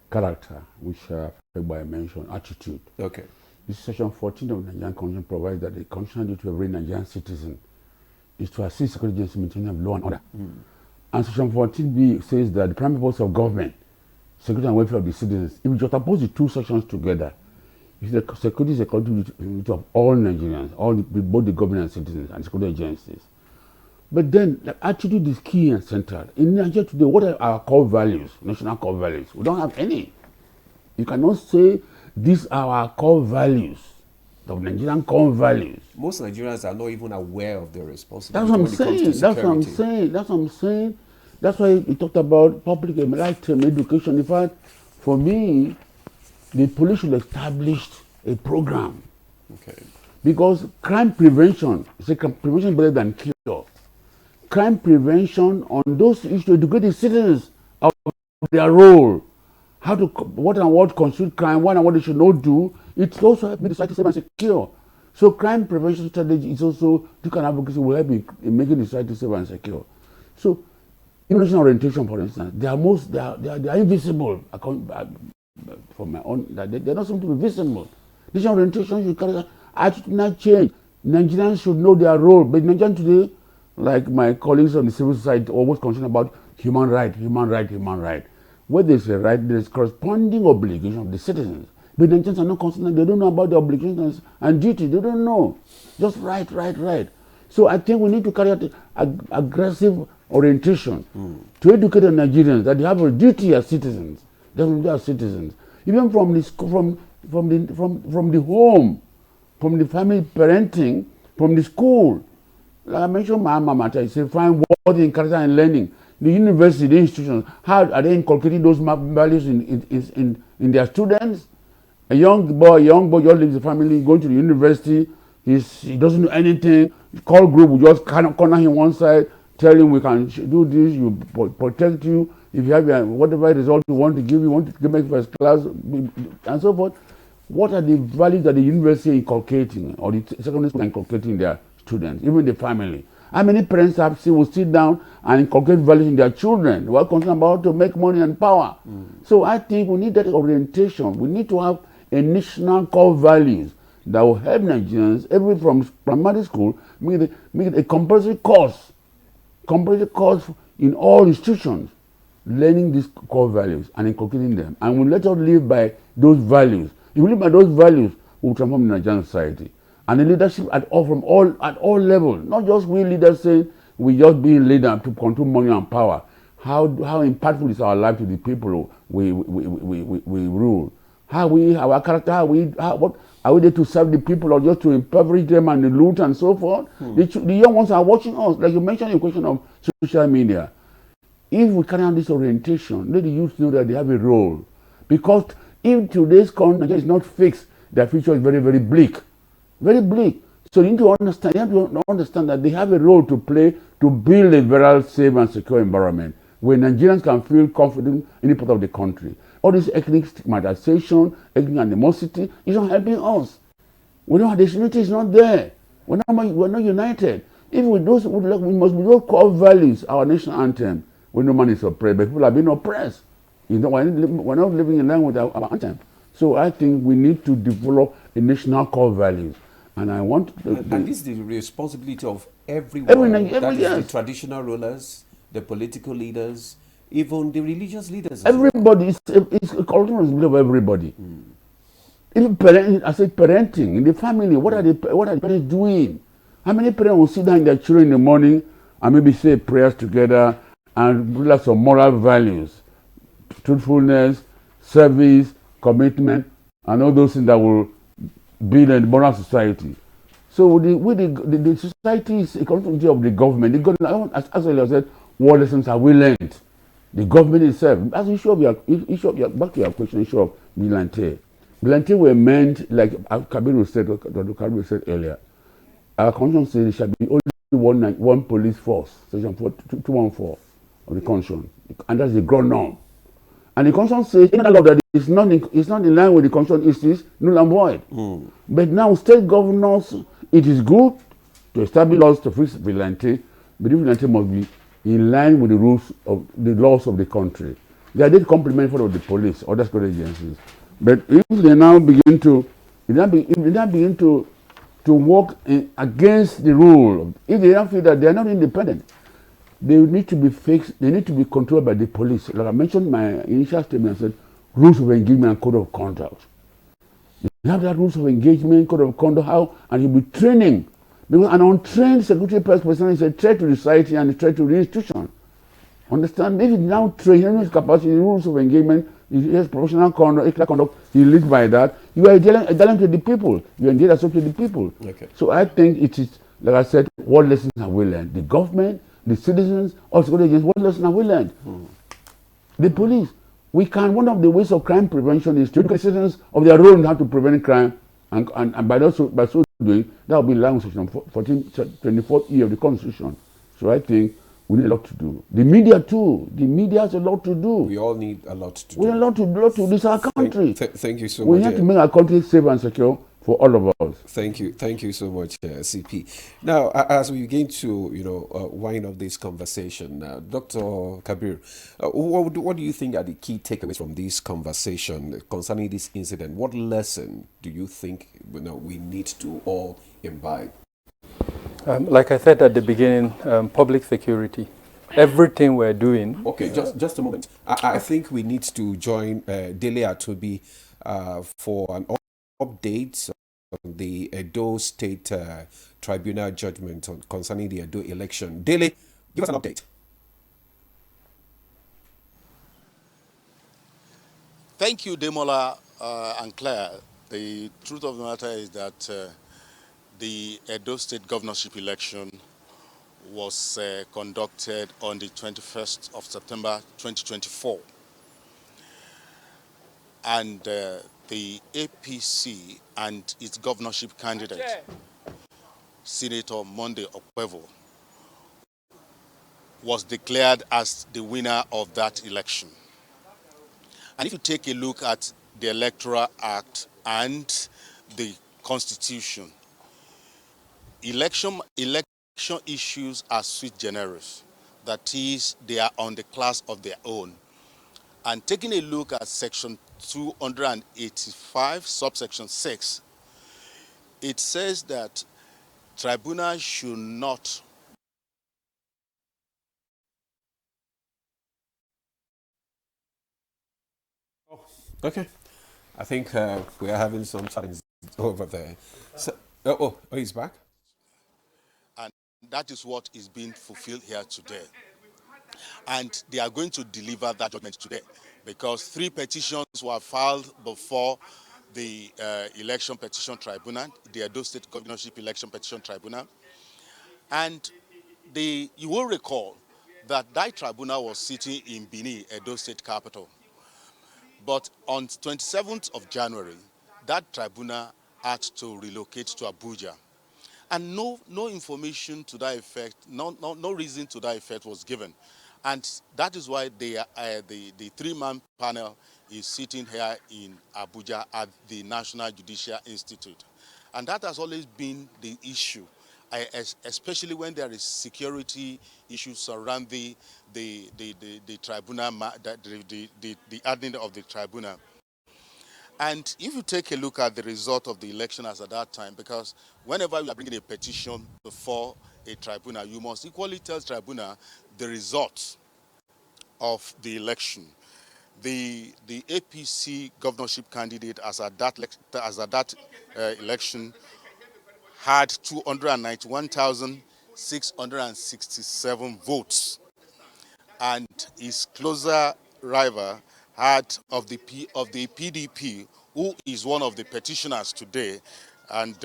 character, which I mentioned, attitude. Okay. This section 14 of the Nigerian Constitution provides that the constitutional duty of every Nigerian citizen is to assist security agencies in maintaining of law and order. And section 14b says that the primary purpose of government, security and welfare of the citizens. If you just oppose the two sections together, it's the security is a collective duty of all Nigerians, both the government and citizens and security agencies. But then, the attitude is key and central. In Nigeria today, what are our core values, national core values? We don't have any. You cannot say these are our core values, the Nigerian core values. Most Nigerians are not even aware of their responsibility. That's what I'm saying. That's what I'm saying. That's what I'm saying. That's why we talked about public lifetime education. In fact, for me, the police should establish a program. Okay. Because crime prevention, prevention is better than cure. Crime prevention on those issues to educate the citizens of their role, how to what and what constitute crime, what and what they should not do. It also helps me the society safe and secure. So crime prevention strategy is also an advocacy will help in making the society safe and secure. So national orientation, for instance, they are invisible. For my own, they're not something to be visible. National orientation should carry attitudinal change. Nigerians should know their role, but Nigerians today, like my colleagues on the civil society, always concerned about human right. Where there's a right, there's corresponding obligation of the citizens. But Nigerians are not concerned. They don't know about the obligations and duty. They don't know. Just right. So I think we need to carry out aggressive orientation to educate the Nigerians that they have a duty as citizens. They are citizens. Even from the home, from the family parenting, from the school. Like I mentioned, my alma mater, I say find worthy in character and learning. The university, the institutions, how are they inculcating those values in their students? A young boy just leaves the family, going to the university, he doesn't know anything. Call group will just corner him one side, tell him we can do this, you protect you. If you have whatever result you want to give, you want to make first class, and so forth. What are the values that the university is inculcating, or the secondary school is inculcating their students, even the family? How many parents will sit down and inculcate values in their children? We're concerned about to make money and power. So I think we need that orientation. We need to have a national core values that will help Nigerians, from primary school, make it a compulsory course in all institutions, learning these core values and inculcating them. And we let us live by those values. If we live by those values, we will transform the Nigerian society. And the leadership at all levels, not just we leaders saying we just being leader to control money and power. How impactful is our life to the people we rule? Our character, what are we there to serve the people or just to impoverish them and loot and so forth? The young ones are watching us, like you mentioned in the question of social media. If we carry on this orientation, let the youth know that they have a role. Because if today's country is not fixed, their future is very, very bleak. Very bleak. So you need to understand that they have a role to play to build a very safe and secure environment where Nigerians can feel confident in any part of the country. All this ethnic stigmatization, ethnic animosity is not helping us. We know this unity is not there. We're not united. If we must be those core values, our national anthem, when no man is oppressed, but people are being oppressed. We're not living in line with our anthem. So I think we need to develop a national core values. And I want and this is the responsibility of everyone. The traditional rulers, the political leaders, even the religious leaders. Everybody, it's a cultural responsibility of everybody. Even parenting in the family, what are the parents doing? How many parents will sit down with their children in the morning and maybe say prayers together and realize some moral values, truthfulness, service, commitment, and all those things that will build a moral society. So the society is a responsibility of the government. The government, as I said, what lessons have we learned? The government itself. As issue of back to your question, issue of vigilante. Vigilante were meant, like Kabiru said, Dr. Kabiru said earlier, our constitution says there shall be only one police force, section 214 of the constitution, and that's the ground norm. And the constitution says any law that is not in line with the constitution is null and void. But now state governors, it is good to establish laws to fix vigilante, but the vigilante must be in line with the rules of the laws of the country. They are the complement for the police, other security agencies. But if they now begin to work against the rule, if they don't feel that they are not independent, they need to be fixed, they need to be controlled by the police. Like I mentioned in my initial statement, I said rules of engagement and code of conduct. You have that rules of engagement, code of conduct, how, and you'll be training. Because an untrained security person is a threat to the society and a threat to the institution. Understand? If you now train his capacity, rules of engagement, his professional conduct, ethical conduct, he leads by that, you are dealing to the people. You are indeed associated with the people. Okay. So I think it is, like I said, what lessons have we learned? The government, the citizens, all security agencies, what lessons have we learned? The police. One of the ways of crime prevention is to educate citizens of their role in how to prevent crime, and by so doing, that will be in line with section 24th E of the Constitution. So I think we need a lot to do. The media too. The media has a lot to do. We all need a lot to do. We have a lot to do. This is our country. Thank you so much. We have to make our country safe and secure for all of us. Thank you so much, CP. Now, as we begin to, wind up this conversation, Dr. Kabir, what do you think are the key takeaways from this conversation concerning this incident? What lesson do you think we need to all imbibe? Like I said at the beginning, public security. Everything we're doing. Okay, just a moment. I think we need to join Dele Atobi for an update on the Edo State Tribunal judgment concerning the Edo election. Dele, give us an update. Thank you, Demola and Claire. The truth of the matter is that the Edo State governorship election was conducted on the 21st of September 2024. And the APC and its governorship candidate, Senator Monday Okpebholo, was declared as the winner of that election. And if you take a look at the Electoral Act and the Constitution, election issues are sui generis. That is, they are on the class of their own. And taking a look at Section 285, subsection 6, it says that tribunal should not Okay. I think we are having some challenges over there. So, he's back? And that is what is being fulfilled here today. And they are going to deliver that judgment today because 3 petitions were filed before the Election Petition Tribunal, the Edo State Governorship Election Petition Tribunal. And you will recall that tribunal was sitting in Benin, Edo State capital. But on 27th of January, that tribunal had to relocate to Abuja. And no information to that effect, no reason to that effect was given. And that is why the 3-man panel is sitting here in Abuja at the National Judicial Institute. And that has always been the issue, especially when there is security issues surrounding the tribunal, the admin of the tribunal. And if you take a look at the result of the election as at that time, because whenever you are bringing a petition before a tribunal, you must equally tell the tribunal the result of the election. The APC governorship candidate as at that election had 291,667 votes, and his closer rival had of the PDP, who is one of the petitioners today, and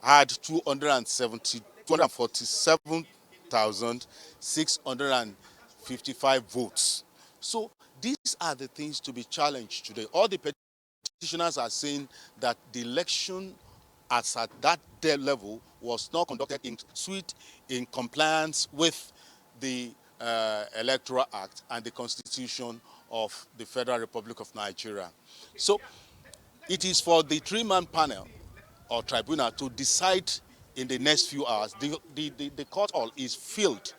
had 247,655 votes. So these are the things to be challenged today. All the petitioners are saying that the election as at that day level was not conducted in compliance with the Electoral Act and the Constitution of the Federal Republic of Nigeria. So it is for the three-man panel or tribunal to decide in the next few hours. The court hall is filled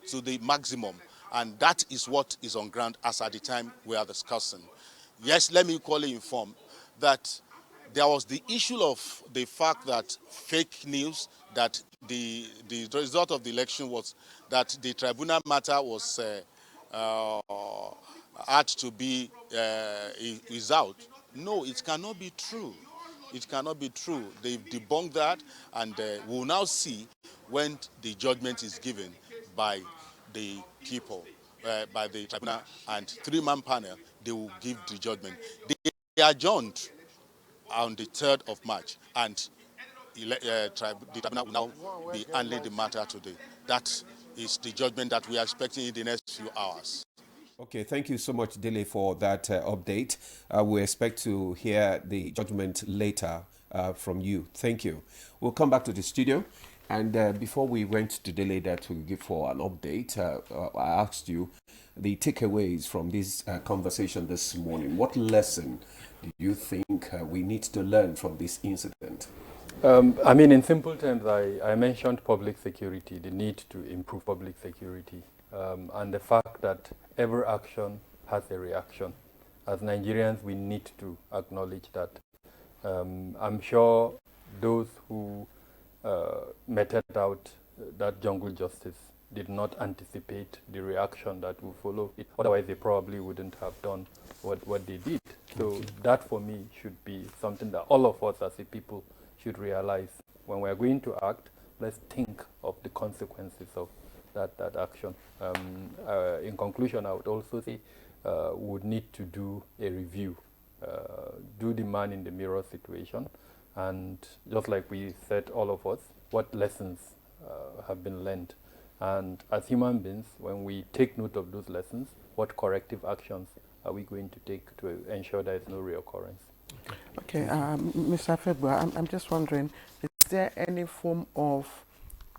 to the maximum, and that is what is on ground as at the time we are discussing. Yes, let me equally inform that there was the issue of the fact that fake news, that the result of the election was that the tribunal matter was had to be is out. No, it cannot be true. It cannot be true. They've debunked that, and we'll now see when the judgment is given by the people, by the tribunal and three-man panel. They will give the judgment. They adjourned on the 3rd of March, and the tribunal will now be handling the matter today. That is the judgment that we are expecting in the next few hours. Okay, thank you so much, Dele, for that update. We expect to hear the judgment later from you. Thank you. We'll come back to the studio. And before we went to Dele that we give for an update, I asked you the takeaways from this conversation this morning. What lesson do you think we need to learn from this incident? I mean, in simple terms, I mentioned public security, the need to improve public security, and the fact that every action has a reaction. As Nigerians, we need to acknowledge that. I'm sure those who meted out that jungle justice did not anticipate the reaction that will follow it. Otherwise, they probably wouldn't have done what they did. So that, for me, should be something that all of us as a people should realize. When we're going to act, let's think of the consequences of that action. In conclusion, I would also say we would need to do a review, do the man in the mirror situation, and just like we said, all of us, what lessons have been learned. And as human beings, when we take note of those lessons, what corrective actions are we going to take to ensure there is no reoccurrence? Okay, Mr. Febua, I'm just wondering, is there any form of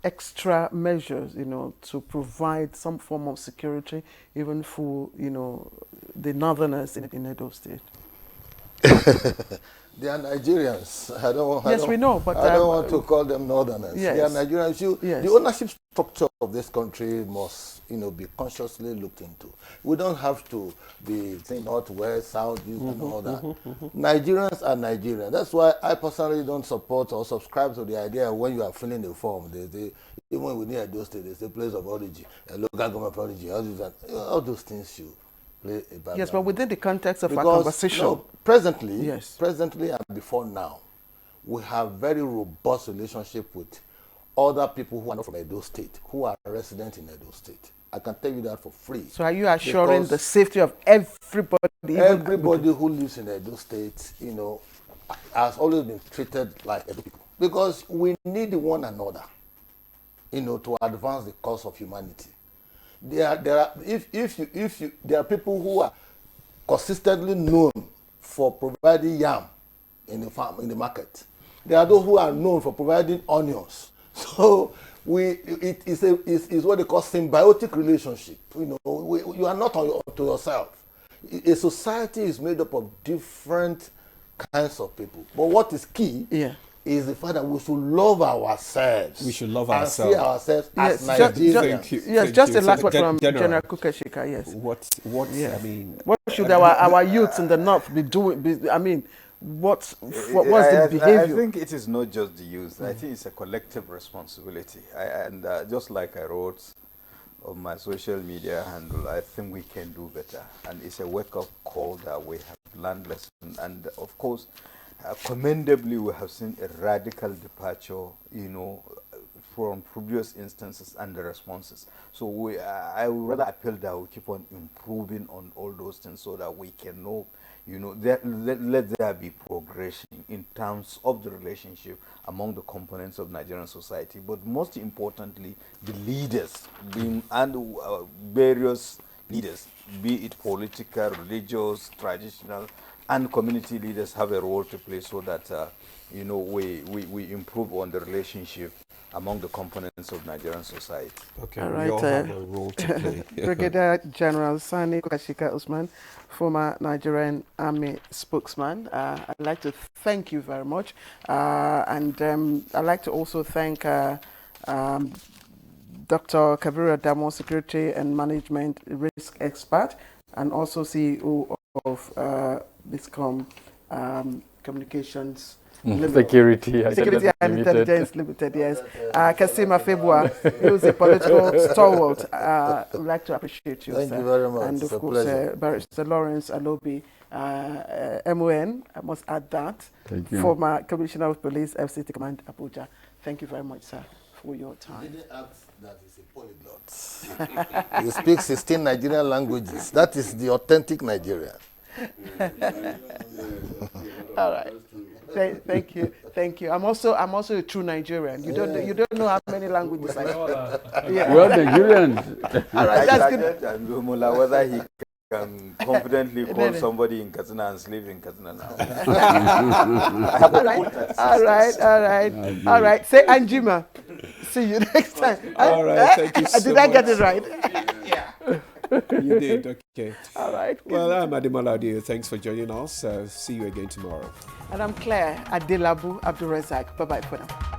extra measures, to provide some form of security, even for, the northerners in Edo State? They are Nigerians. We know, but I don't want to call them northerners. Yes. They are Nigerians. Yes. The ownership structure of this country must, be consciously looked into. We don't have to be saying north, west, south, east, and all that. Nigerians are Nigerians. That's why I personally don't support or subscribe to the idea when you are filling the form, even within Edo State, there's a place of origin, a local government of origin, all those things should play a background. Yes, but within the context of Because, our conversation. No, presently and before now, we have very robust relationship with other people who are not from Edo State, who are resident in Edo State. I can tell you that for free. So are you assuring the safety of everybody? Everybody who lives in Edo State, has always been treated like Edo people. Because we need one another, to advance the cause of humanity. There are people who are consistently known for providing yam in the farm, in the market. There are those who are known for providing onions. So it is what they call symbiotic relationship. You are not to yourself. A society is made up of different kinds of people. But what is key is the fact that we should love ourselves. We should love and ourselves. see ourselves as Nigerians. Just a last word from General Kukeshika, yes. I mean... What should our youths in the north be doing? What's the behavior? I think it is not just the youth. I think it's a collective responsibility. Just like I wrote on my social media handle, I think we can do better. And it's a wake-up call that we have learned lessons. And of course, commendably, we have seen a radical departure, from previous instances and the responses. So I would rather appeal that we keep on improving on all those things so that we can know, let there be progression in terms of the relationship among the components of Nigerian society. But most importantly, the leaders, various leaders, be it political, religious, traditional, and community leaders have a role to play so that, you know, we improve on the relationship among the components of Nigerian society. Okay, all we right, all have a role to play. Brigadier General Sani Kokashika Usman, former Nigerian Army spokesman. I'd like to thank you very much. And I'd like to also thank Dr. Kabiru Adamo, Security and Management Risk Expert, and also CEO of BISCOM Communications. Security and Intelligence Limited, yes. Kasima Febua, who's a political stalwart. We'd like to appreciate you, Thank sir. you very much. And of It's a course, pleasure. Barrister Lawrence Alobi, MON, I must add that, Thank you. former Commissioner of Police, FCT Command, Abuja. Thank you very much, sir, for your time. He didn't ask that he's a polyglot. He speaks 16 Nigerian languages. That is the authentic Nigerian. All right. Thank you, thank you. I'm also a true Nigerian. You don't know how many languages I speak. Yeah. We're Nigerians. All right, that's good. Whether he can confidently call somebody in Katsina and sleep in Katsina now. All right. Say Anjima. See you next time. All right, thank you so Did I much. get it right? Yeah. You did, okay. All right. Well, I'm Ademola Adio. Thanks for joining us. See you again tomorrow. And I'm Claire Adelabu Abdulrazak. Bye-bye for now.